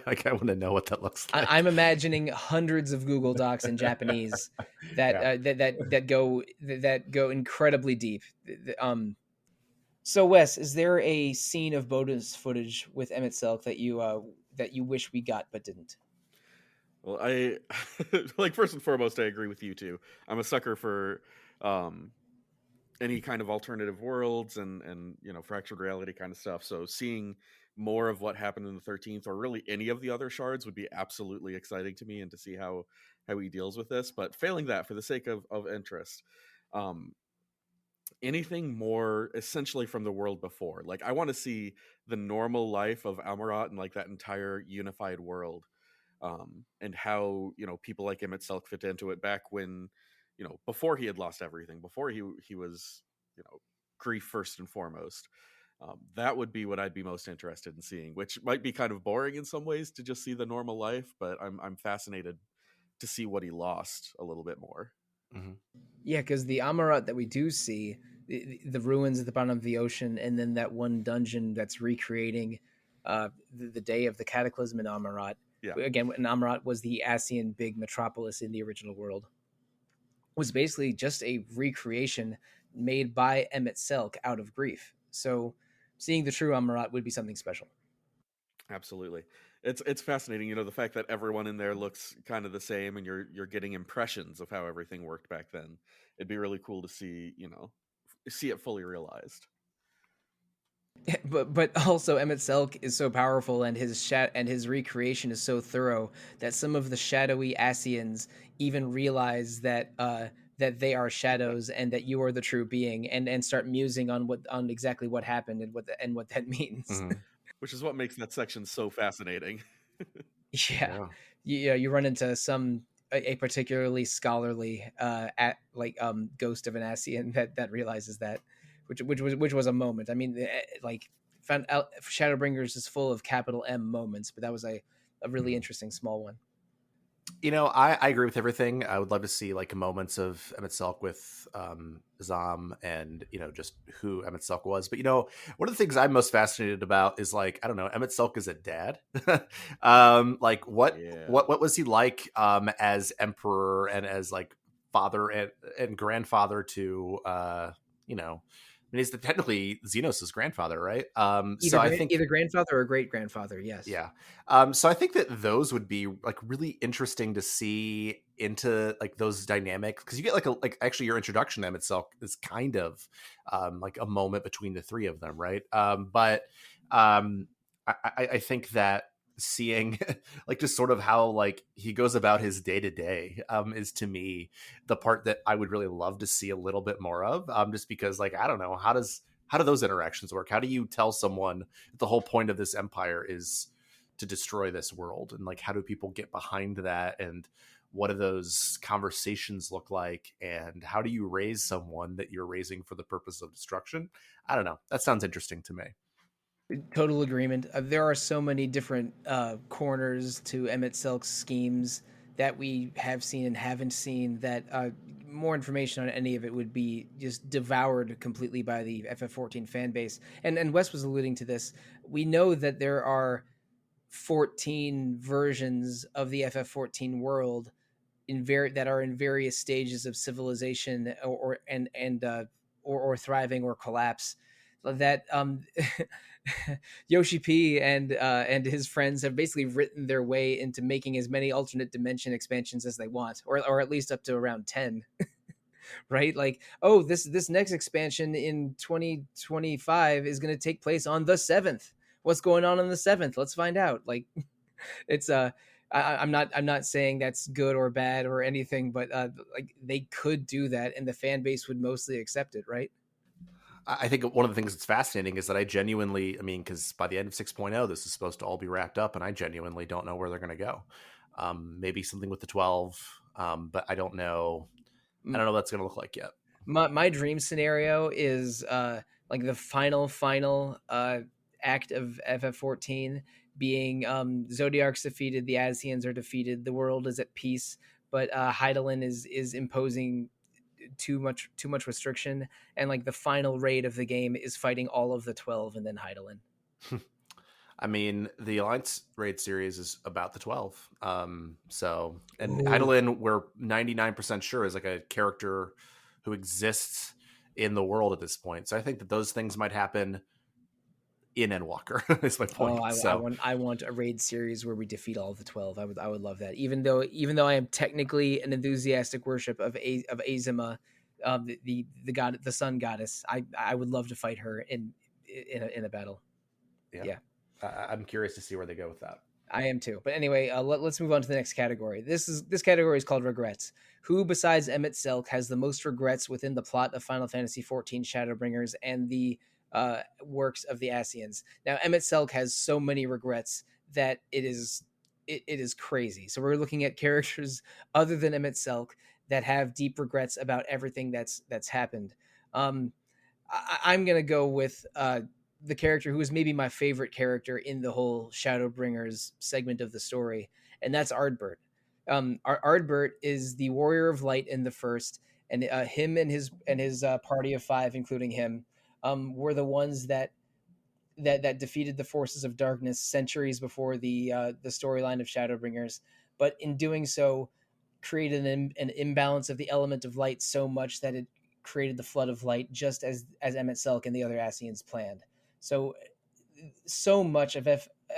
Like, I want to know what that looks I'm like. imagining hundreds of Google Docs in Japanese that Yeah. that go incredibly deep. So Wes, is there a scene of bonus footage with Emet-Selch that you wish we got but didn't? Well, I like first and foremost, I agree with you too. I'm a sucker for um, any kind of alternative worlds and fractured reality kind of stuff. So seeing more of what happened in the 13th, or really any of the other shards, would be absolutely exciting to me, and to see how he deals with this. But failing that, for the sake of interest, um, anything more essentially from the world before. Like, I want to see the normal life of Amarat and like that entire unified world, and how people like Emet-Selch fit into it back when, before he had lost everything, before he was, grief first and foremost. That would be what I'd be most interested in seeing, which might be kind of boring in some ways to just see the normal life, but I'm fascinated to see what he lost a little bit more. Mhm. Yeah, because the Amarat that we do see, the ruins at the bottom of the ocean, and then that one dungeon that's recreating the day of the cataclysm in Amarat. Yeah. Again, when Amarat was the Ascian big metropolis in the original world, was basically just a recreation made by Emet-Selch out of grief. So seeing the true Amarat would be something special. Absolutely. It's fascinating, the fact that everyone in there looks kind of the same, and you're getting impressions of how everything worked back then. It'd be really cool to see, see it fully realized. But also Emet-Selch is so powerful, and his recreation is so thorough that some of the shadowy Ascians even realize that they are shadows and that you are the true being, and start musing on exactly what happened and what that means. Mhm. Which is what makes that section so fascinating. Yeah, Yeah. you run into a particularly scholarly ghost of an Ascian that realizes that, which was a moment. I mean, like found out Shadowbringers is full of capital M moments, but that was a really Mhm. interesting small one. I agree with everything. I would love to see like moments of Emet-Selch with Zam, and just who Emet-Selch was. But one of the things I'm most fascinated about is, like, I don't know, Emet-Selch is a dad. Like, Yeah. what was he like as emperor, and as like father and grandfather to I mean, he's technically Xenos' grandfather, right? So I think, Either grandfather or great grandfather. Yes. yeah. So I think that those would be like really interesting to see into like those dynamics, because you get like actually your introduction to them itself is kind of like a moment between the three of them, right? But I think that seeing like just sort of how like he goes about his day to day is, to me, the part that I would really love to see a little bit more of, just because, like, I don't know, how do those interactions work? How do you tell someone the whole point of this empire is to destroy this world, and like how do people get behind that, and what do those conversations look like, and how do you raise someone that you're raising for the purpose of destruction? I don't know, that sounds interesting to me. Total agreement. There are so many different corners to Emet-Selch's schemes that we have seen and haven't seen, that more information on any of it would be just devoured completely by the FF14 fan base. And Wes was alluding to this. We know that there are 14 versions of the FF14 world that are in various stages of civilization, or thriving or collapse. That Yoshi P and his friends have basically written their way into making as many alternate dimension expansions as they want, or at least up to around 10. Right? Like, oh, this next expansion in 2025 is going to take place on the 7th. What's going on the 7th? Let's find out. Like, it's I'm not saying that's good or bad or anything, but like, they could do that and the fan base would mostly accept it, right? I think one of the things that's fascinating is that I mean, because by the end of 6.0, this is supposed to all be wrapped up, and I genuinely don't know where they're going to go. maybe something with the 12, but I don't know. I don't know what that's going to look like yet. My dream scenario is like the final act of FF14 being Zodiark's defeated, the Asians are defeated, the world is at peace, but Hydaelyn is imposing too much restriction, and like the final raid of the game is fighting all of the 12 and then Hydaelyn. I mean, the Alliance raid series is about the 12. And Ooh. Hydaelyn, we're 99% sure is like a character who exists in the world at this point. So I think that those things might happen in Endwalker. Is my point. I want a raid series where we defeat all of the 12. I would love that. Even though I am technically an enthusiastic worship of Azima, the god, the sun goddess, I would love to fight her in a battle. Yeah. I'm curious to see where they go with that. I am too. But anyway, let's move on to the next category. This category is called regrets. Who besides Emet-Selch has the most regrets within the plot of Final Fantasy XIV Shadowbringers and the works of the Asians? Now, Emet-Selch has so many regrets that it is crazy. So we're looking at characters other than Emet-Selch that have deep regrets about everything that's happened. I'm gonna go with the character who is maybe my favorite character in the whole Shadowbringers segment of the story, and that's Ardbert. Ardbert is the Warrior of Light in the first, and him and his party of 5, including him, were the ones that defeated the forces of darkness centuries before the storyline of Shadowbringers. But in doing so, created an imbalance of the element of light so much that it created the flood of light, just as Emet-Selch and the other Asians planned. So much of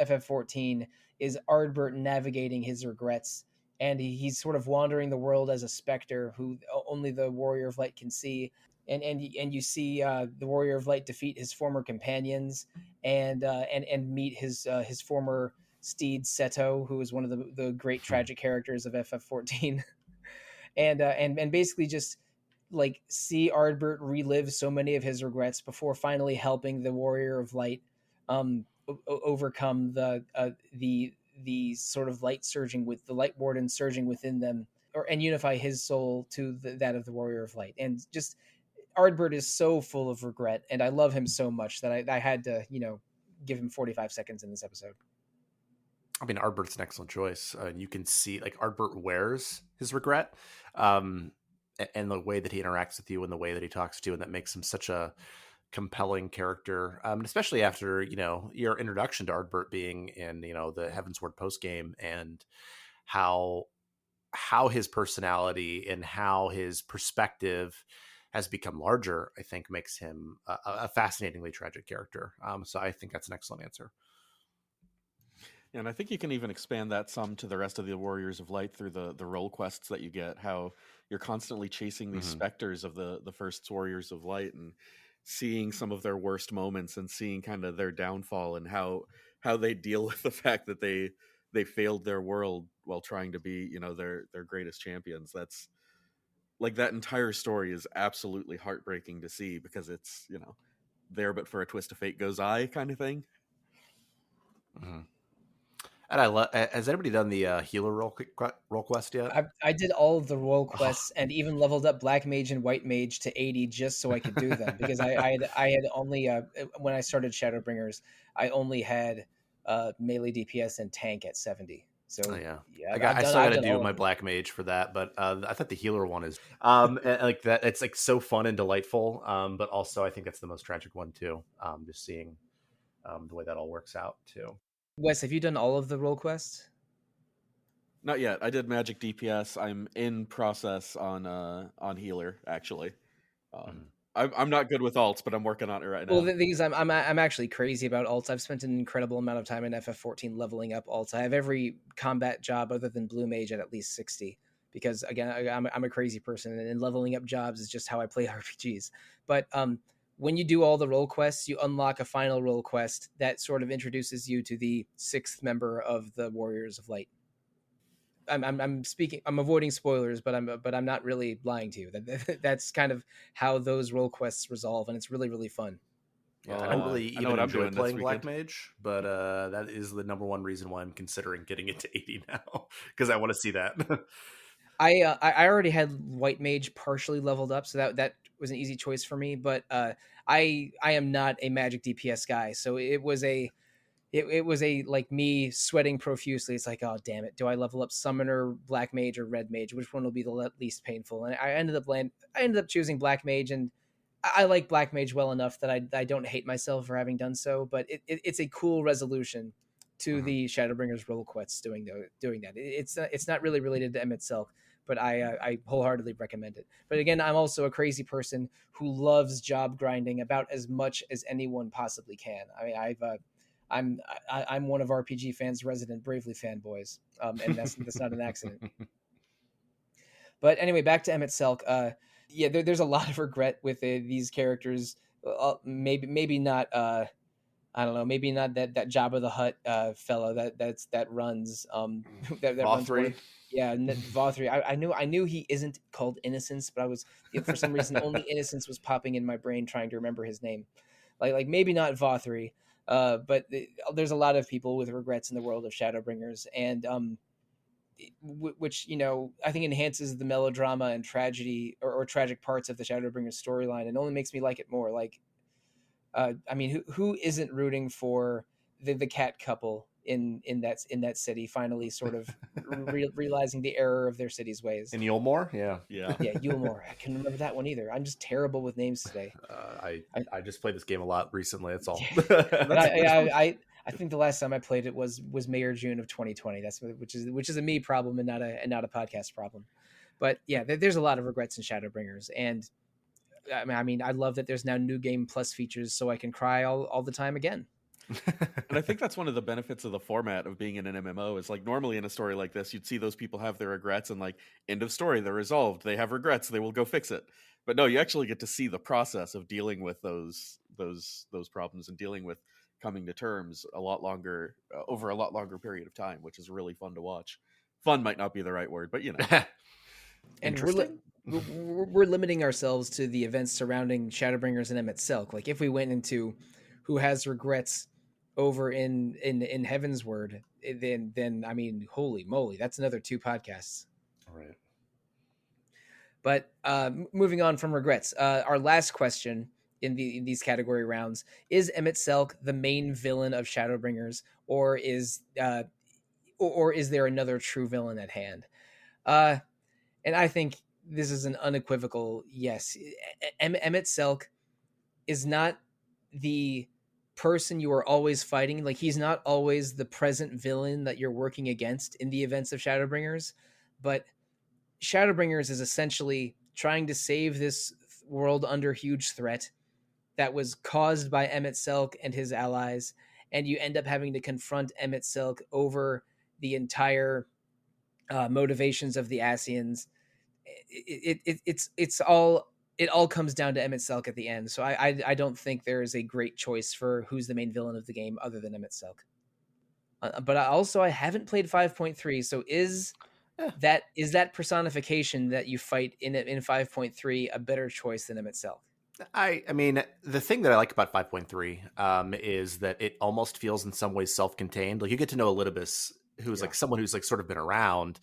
FF14 is Ardbert navigating his regrets, and he's sort of wandering the world as a specter who only the Warrior of Light can see. And you see the Warrior of Light defeat his former companions and meet his former steed Seto, who is one of the great tragic characters of FF14, and basically just like see Ardbert relive so many of his regrets before finally helping the Warrior of Light overcome the sort of light surging with the Light Warden surging within them, and unify his soul to that of the Warrior of Light. And just Ardbert is so full of regret, and I love him so much that I had to give him 45 seconds in this episode. I mean, Ardbert's an excellent choice. You can see like Ardbert wears his regret. And the way that he interacts with you and the way that he talks to you, and that makes him such a compelling character, especially after your introduction to Ardbert being in the Heavensward post game, and how his personality and how his perspective has become larger. I think makes him a fascinatingly tragic character. So I think that's an excellent answer. Yeah, and I think you can even expand that some to the rest of the Warriors of Light through the role quests that you get. How you're constantly chasing these specters of the first Warriors of Light and seeing some of their worst moments and seeing kind of their downfall and how they deal with the fact that they failed their world while trying to be their greatest champions. That's like that entire story is absolutely heartbreaking to see, because it's there but for a twist of fate goes I kind of thing. Mm-hmm. And I love. Has anybody done the healer role quest yet? I did all of the role quests and even leveled up Black Mage and White Mage to 80 just so I could do them, because I had only when I started Shadowbringers, I only had melee DPS and tank at 70. So yeah, I still got to do my Black Mage for that, but I thought the healer one is like that. It's like so fun and delightful, but also I think that's the most tragic one too. Just seeing the way that all works out too. Wes, have you done all of the role quests? Not yet. I did magic DPS. I'm in process on healer actually. I'm not good with alts, but I'm working on it right now. Well, the thing is, I'm actually crazy about alts. I've spent an incredible amount of time in FF14 leveling up alts. I have every combat job other than Blue Mage at least 60, because again, I'm a crazy person, and leveling up jobs is just how I play RPGs. But when you do all the role quests, you unlock a final role quest that sort of introduces you to the 6th member of the Warriors of Light. I'm avoiding spoilers, but I'm not really lying to you. That's kind of how those role quests resolve, and it's really, really fun. Yeah, I Well, don't really I know even what I'm enjoy doing this playing Black weekend. Mage, but that is the number one reason why I'm considering getting it to 80 now, because I want to see that. I already had White Mage partially leveled up, so that was an easy choice for me. But I am not a Magic DPS guy, so it was a like me sweating profusely. It's like, oh damn it, do I level up Summoner, Black Mage, or Red Mage? Which one will be the least painful? And I ended up choosing Black Mage, and I like Black Mage well enough that I don't hate myself for having done so. But it's a cool resolution to Mhm. the Shadowbringers role quest doing that. It's not really related to Emet-Selch, but I wholeheartedly recommend it. But again, I'm also a crazy person who loves job grinding about as much as anyone possibly can. I mean, I'm one of RPG fans' resident Bravely fanboys, and that's not an accident. But anyway, back to Emet-Selch. Yeah, there's a lot of regret with these characters. Maybe not. I don't know. Maybe not that Jabba the Hutt fellow that runs that runs one of. Vothri. Yeah, Vothri. I knew he isn't called Innocence, but for some reason only Innocence was popping in my brain trying to remember his name. Like maybe not Vothri, but there's a lot of people with regrets in the world of Shadowbringers, and which I think enhances the melodrama and tragedy or tragic parts of the Shadowbringers storyline, and only makes me like it more. Like, I mean, who isn't rooting for the cat couple in that city finally sort of realizing the error of their city's ways? In Yulmore, yeah. Yeah. Yeah, Yulmore. I couldn't remember that one either. I'm just terrible with names today. I I, I just played this game a lot recently. That's all. yeah, and That's I think the last time I played it was May or June of 2020. Which is a me problem and not a podcast problem. But yeah, there's a lot of regrets in Shadowbringers, and I mean, I love that there's now new game plus features, so I can cry all the time again. And I think that's one of the benefits of the format of being in an MMO is like normally in a story like this, you'd see those people have their regrets and like end of story, they're resolved, they have regrets, they will go fix it. But no, you actually get to see the process of dealing with those problems and dealing with coming to terms a lot longer over a lot longer period of time, which is really fun to watch. Fun might not be the right word, but you know. And Interesting. we're limiting ourselves to the events surrounding Shadowbringers and Emet-Selch. Like if we went into who has regrets over in Heaven's Word, then I mean, holy moly, that's another two podcasts. All right. But moving on from regrets, our last question in these category rounds is Emet-Selch the main villain of Shadowbringers, or is there another true villain at hand? And I think this is an unequivocal yes. Emet-Selch is not the person you are always fighting. Like he's not always the present villain that you're working against in the events of Shadowbringers, but Shadowbringers is essentially trying to save this world under huge threat that was caused by Emet-Selch and his allies, and you end up having to confront Emet-Selch over the entire motivations of the Asians. It all comes down to Emet-Selch at the end. So I don't think there is a great choice for who's the main villain of the game other than Emet-Selch. But I haven't played 5.3. So is that personification that you fight in 5.3 a better choice than Emet-Selch? I mean, the thing that I like about 5.3 is that it almost feels in some ways self-contained. Like you get to know Elidibus, who's like someone who's like sort of been around,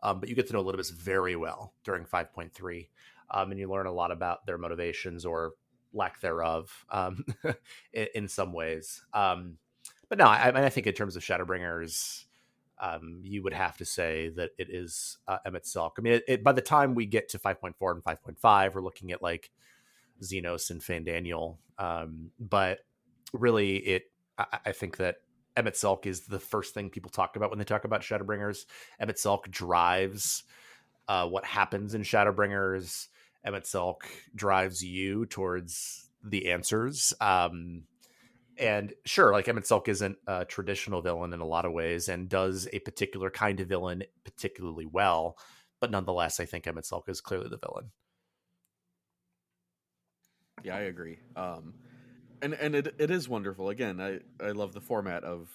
but you get to know Elidibus very well during 5.3, and you learn a lot about their motivations or lack thereof in some ways. But no, I think in terms of Shadowbringers, you would have to say that it is Emet-Selch. I mean, by the time we get to 5.4 and 5.5, we're looking at like Xenos and Fandaniel. But really, I think that Emet-Selch is the first thing people talk about when they talk about Shadowbringers. Emet-Selch drives what happens in Shadowbringers. Emet-Selch drives you towards the answers. And sure, like Emet-Selch isn't a traditional villain in a lot of ways and does a particular kind of villain particularly well. But nonetheless, I think Emet-Selch is clearly the villain. Yeah, I agree. And it is wonderful. Again, I love the format of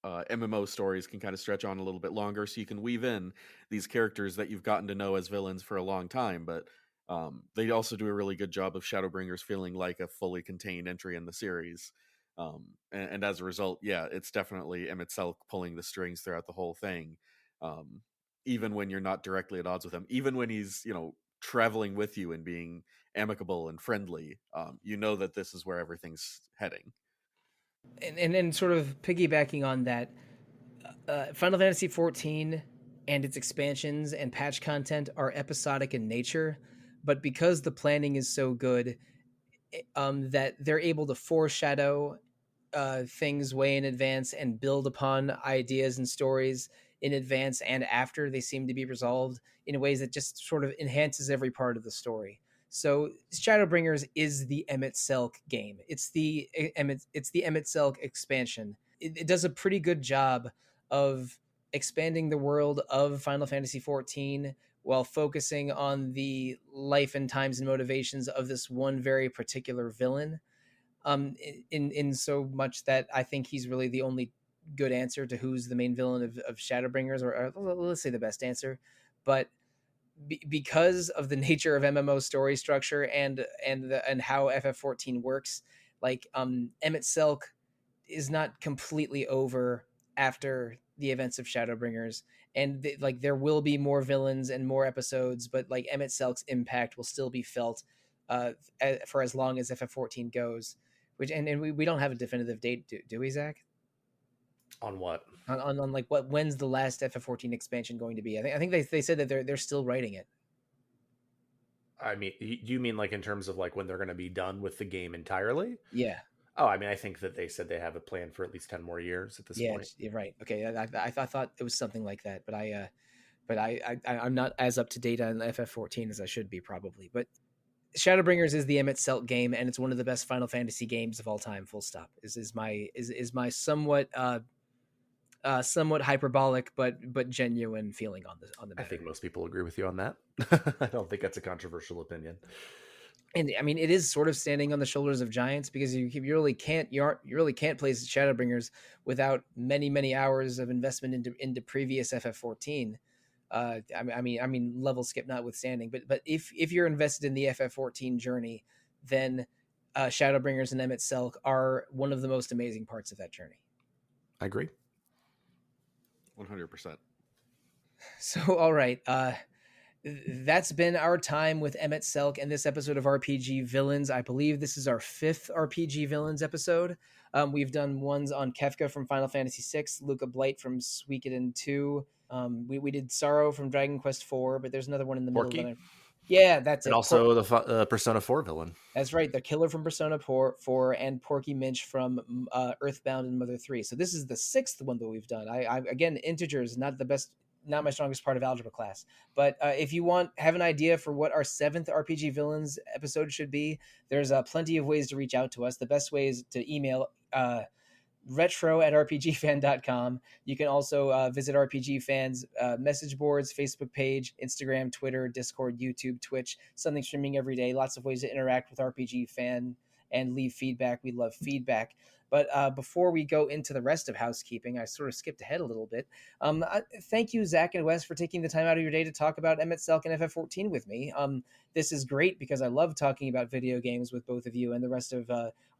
MMO stories can kind of stretch on a little bit longer, so you can weave in these characters that you've gotten to know as villains for a long time. But They also do a really good job of Shadowbringers feeling like a fully contained entry in the series. And as a result, yeah, it's definitely Emet-Selch pulling the strings throughout the whole thing. Even when you're not directly at odds with him, even when he's, traveling with you and being amicable and friendly, you know that this is where everything's heading. And sort of piggybacking on that, Final Fantasy XIV and its expansions and patch content are episodic in nature, but because the planning is so good, that they're able to foreshadow things way in advance and build upon ideas and stories in advance and after they seem to be resolved in ways that just sort of enhances every part of the story. So Shadowbringers is the Emet-Selch game. It's the Emet-Selch expansion. It does a pretty good job of expanding the world of Final Fantasy XIV while focusing on the life and times and motivations of this one very particular villain. In so much that I think he's really the only good answer to who's the main villain of Shadowbringers, or let's say the best answer. But because of the nature of MMO story structure and how FF14 works, like Emet-Selch is not completely over after the events of Shadowbringers, and like there will be more villains and more episodes, but like Emet-Selch's impact will still be felt for as long as FF14 goes. Which and we don't have a definitive date, do we, Zach? On what? On like when's the last FF14 expansion going to be? I think they said that they're still writing it. I mean, do you mean like in terms of like when they're going to be done with the game entirely? Yeah. Oh, I mean, I think that they said they have a plan for at least 10 more years at this point. Yeah, right. Okay, I thought it was something like that, but I'm not as up to date on FF14 as I should be probably. But Shadowbringers is the Emet-Selch game, and it's one of the best Final Fantasy games of all time. Full stop. Is my somewhat somewhat hyperbolic but genuine feeling on the matter. I think most people agree with you on that. I don't think that's a controversial opinion. And I mean, it is sort of standing on the shoulders of giants because you really can't play Shadowbringers without many hours of investment into previous FF14. I mean, level skip notwithstanding, but if you're invested in the FF14 journey, then Shadowbringers and Emet-Selch are one of the most amazing parts of that journey. I agree. 100%. So, all right, that's been our time with Emet-Selch and this episode of RPG Villains. I believe this is our 5th RPG Villains episode. We've done ones on Kefka from Final Fantasy VI, Luca Blight from Suikoden 2. We did Sorrow from Dragon Quest IV, but there's another one in the Porky? middle. Yeah, that's and it. Also the Persona 4 villain. That's right. The killer from Persona 4 and Porky Minch from Earthbound and Mother 3. So this is the 6th one that we've done. I again, integers, not my strongest part of algebra class. But if you have an idea for what our 7th RPG Villains episode should be, there's plenty of ways to reach out to us. The best way is to email retro@rpgfan.com. You can also visit RPG Fan's message boards, Facebook page, Instagram, Twitter, Discord, YouTube, Twitch, something streaming every day. Lots of ways to interact with RPG Fan and leave feedback. We love feedback. But before we go into the rest of housekeeping, I sort of skipped ahead a little bit. Thank you, Zach and Wes, for taking the time out of your day to talk about Emet-Selch and FF14 with me. This is great because I love talking about video games with both of you and the rest of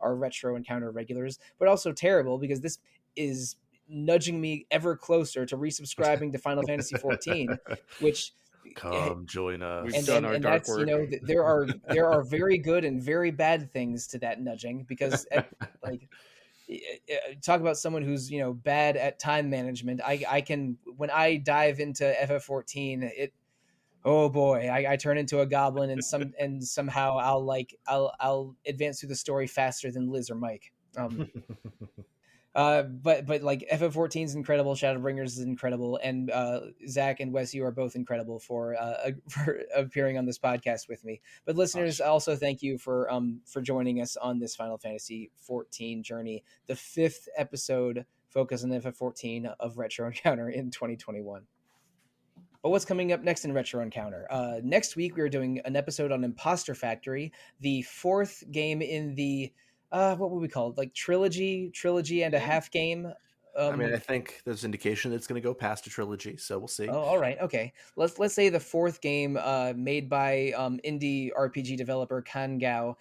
our Retro Encounter regulars, but also terrible because this is nudging me ever closer to resubscribing to Final Fantasy XIV, which... Come join us. We've done our dark work. There are very good and very bad things to that nudging because talk about someone who's bad at time management. I can, when I dive into FF14, oh boy, I turn into a goblin and somehow I'll advance through the story faster than Liz or Mike. But like FF14 is incredible, Shadowbringers is incredible, and Zach and Wes, you are both incredible for appearing on this podcast with me. But listeners, also thank you for joining us on this Final Fantasy XIV journey, the 5th episode focused on FF14 of Retro Encounter in 2021. But what's coming up next in Retro Encounter? Next week we are doing an episode on Imposter Factory, the 4th game in the what would we call it? Like trilogy and a half game I mean, I think there's indication that it's going to go past a trilogy, so we'll see. Oh, all right, okay. Let's say the fourth game, made by indie RPG developer Kangao,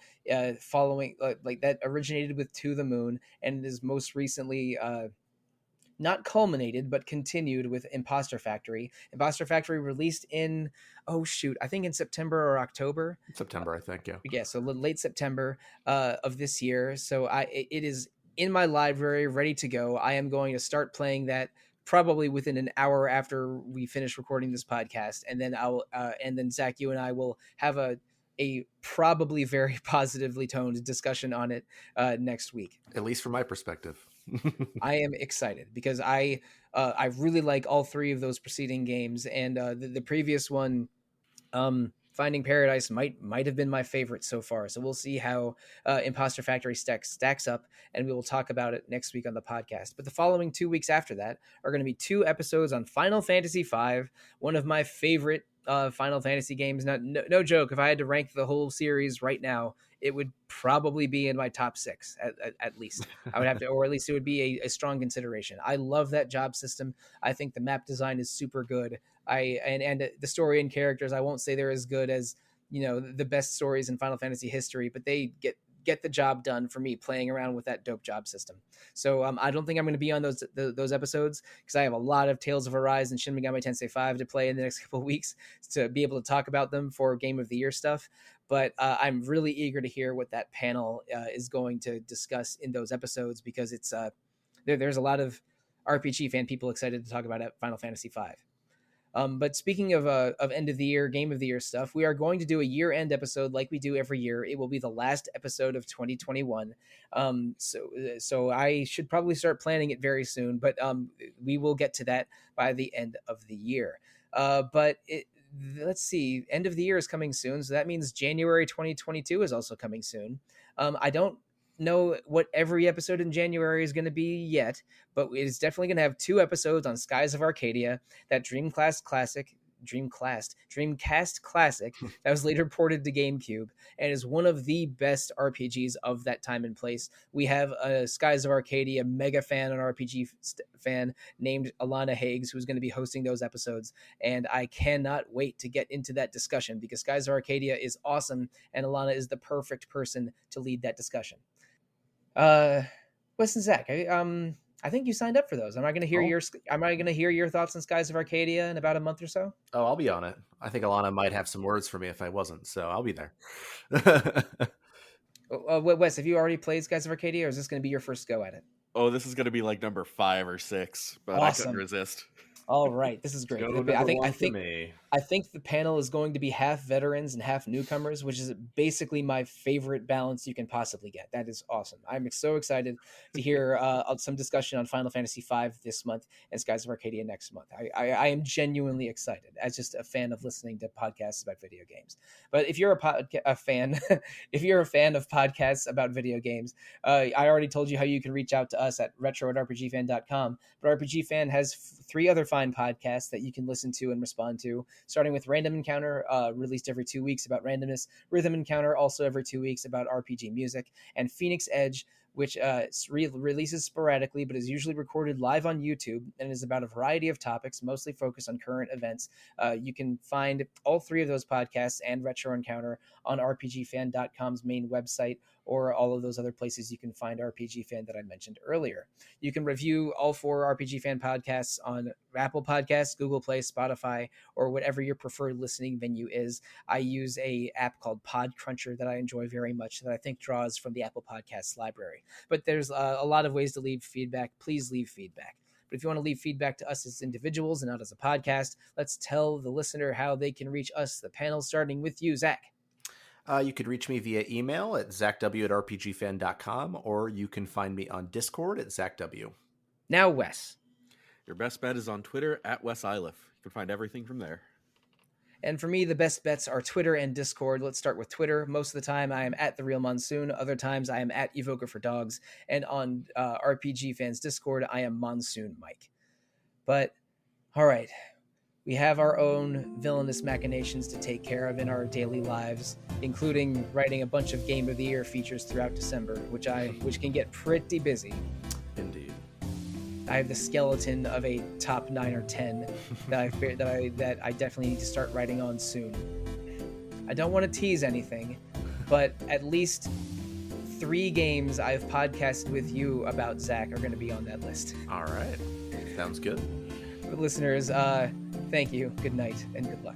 following like that originated with To the Moon and is most recently not culminated but continued with Imposter Factory. Imposter Factory released in I think in September or October. September, I think, yeah. Yeah, so late September of this year. So it is in my library, ready to go. I am going to start playing that probably within an hour after we finish recording this podcast, and then and then Zach, you and I will have a probably very positively toned discussion on it next week. At least from my perspective. I am excited because I really like all three of those preceding games, and the previous one, Finding Paradise, might have been my favorite so far. So we'll see how Imposter Factory stacks up, and we will talk about it next week on the podcast. But the following 2 weeks after that are going to be 2 episodes on Final Fantasy V, one of my favorite Final Fantasy games. No joke. If I had to rank the whole series right now, it would probably be in my top 6 at least. I would have to, or at least it would be a strong consideration. I love that job system. I think the map design is super good. And the story and characters, I won't say they're as good as, the best stories in Final Fantasy history, but they get the job done for me playing around with that dope job system. So I don't think I'm going to be on those episodes because I have a lot of Tales of Arise and Shin Megami Tensei 5 to play in the next couple of weeks to be able to talk about them for Game of the Year stuff. But I'm really eager to hear what that panel is going to discuss in those episodes, because it's there's a lot of RPG fan people excited to talk about Final Fantasy V. But speaking of end of the year, Game of the Year stuff, we are going to do a year-end episode like we do every year. It will be the last episode of 2021. So I should probably start planning it very soon, but we will get to that by the end of the year. Let's see, end of the year is coming soon, so that means January 2022 is also coming soon. I don't know what every episode in January is going to be yet, but it is definitely going to have 2 episodes on Skies of Arcadia, that Dreamcast classic that was later ported to GameCube and is one of the best RPGs of that time and place. We have a Skies of Arcadia mega fan and RPG fan named Alana Higgs, who's going to be hosting those episodes, and I cannot wait to get into that discussion because Skies of Arcadia is awesome and Alana is the perfect person to lead that discussion. Wes and Zach, I think you signed up for those. Am I going to hear your thoughts on Skies of Arcadia in about a month or so? Oh, I'll be on it. I think Alana might have some words for me if I wasn't, so I'll be there. Wes, have you already played Skies of Arcadia, or is this going to be your first go at it? Oh, this is going to be like number 5 or 6, but awesome. I couldn't resist. All right, this is great. I think the panel is going to be half veterans and half newcomers, which is basically my favorite balance you can possibly get. That is awesome. I'm so excited to hear some discussion on Final Fantasy V this month and Skies of Arcadia next month. I am genuinely excited as just a fan of listening to podcasts about video games. But if you're a fan, if you're a fan of podcasts about video games, I already told you how you can reach out to us at retro@rpgfan.com. But RPG Fan has 3 other fine podcasts that you can listen to and respond to, starting with Random Encounter, released every 2 weeks about randomness, Rhythm Encounter, also every 2 weeks about RPG music, and Phoenix Edge, which releases sporadically but is usually recorded live on YouTube and is about a variety of topics, mostly focused on current events. You can find all 3 of those podcasts and Retro Encounter on rpgfan.com's main website, or all of those other places you can find RPG Fan that I mentioned earlier. You can review all 4 RPG Fan podcasts on Apple Podcasts, Google Play, Spotify, or whatever your preferred listening venue is. I use a app called Podcruncher that I enjoy very much, that I think draws from the Apple Podcasts library. But there's a lot of ways to leave feedback. Please leave feedback. But if you want to leave feedback to us as individuals and not as a podcast, let's tell the listener how they can reach us, the panel, starting with you, Zach. You could reach me via email at zachw@rpgfan.com, or you can find me on Discord at zachw. Now, Wes. Your best bet is on Twitter at Wes Iliff. You can find everything from there. And for me, the best bets are Twitter and Discord. Let's start with Twitter. Most of the time, I am at The Real Monsoon. Other times, I am at Evoker for Dogs. And on RPG Fans Discord, I am Monsoon Mike. But, all right. We have our own villainous machinations to take care of in our daily lives, including writing a bunch of Game of the Year features throughout December, which can get pretty busy. Indeed. I have the skeleton of a top 9 or 10 that I definitely need to start writing on soon. I don't want to tease anything, but at least 3 games I've podcasted with you about, Zach, are going to be on that list. All right. Sounds good. But listeners, thank you. Good night and good luck.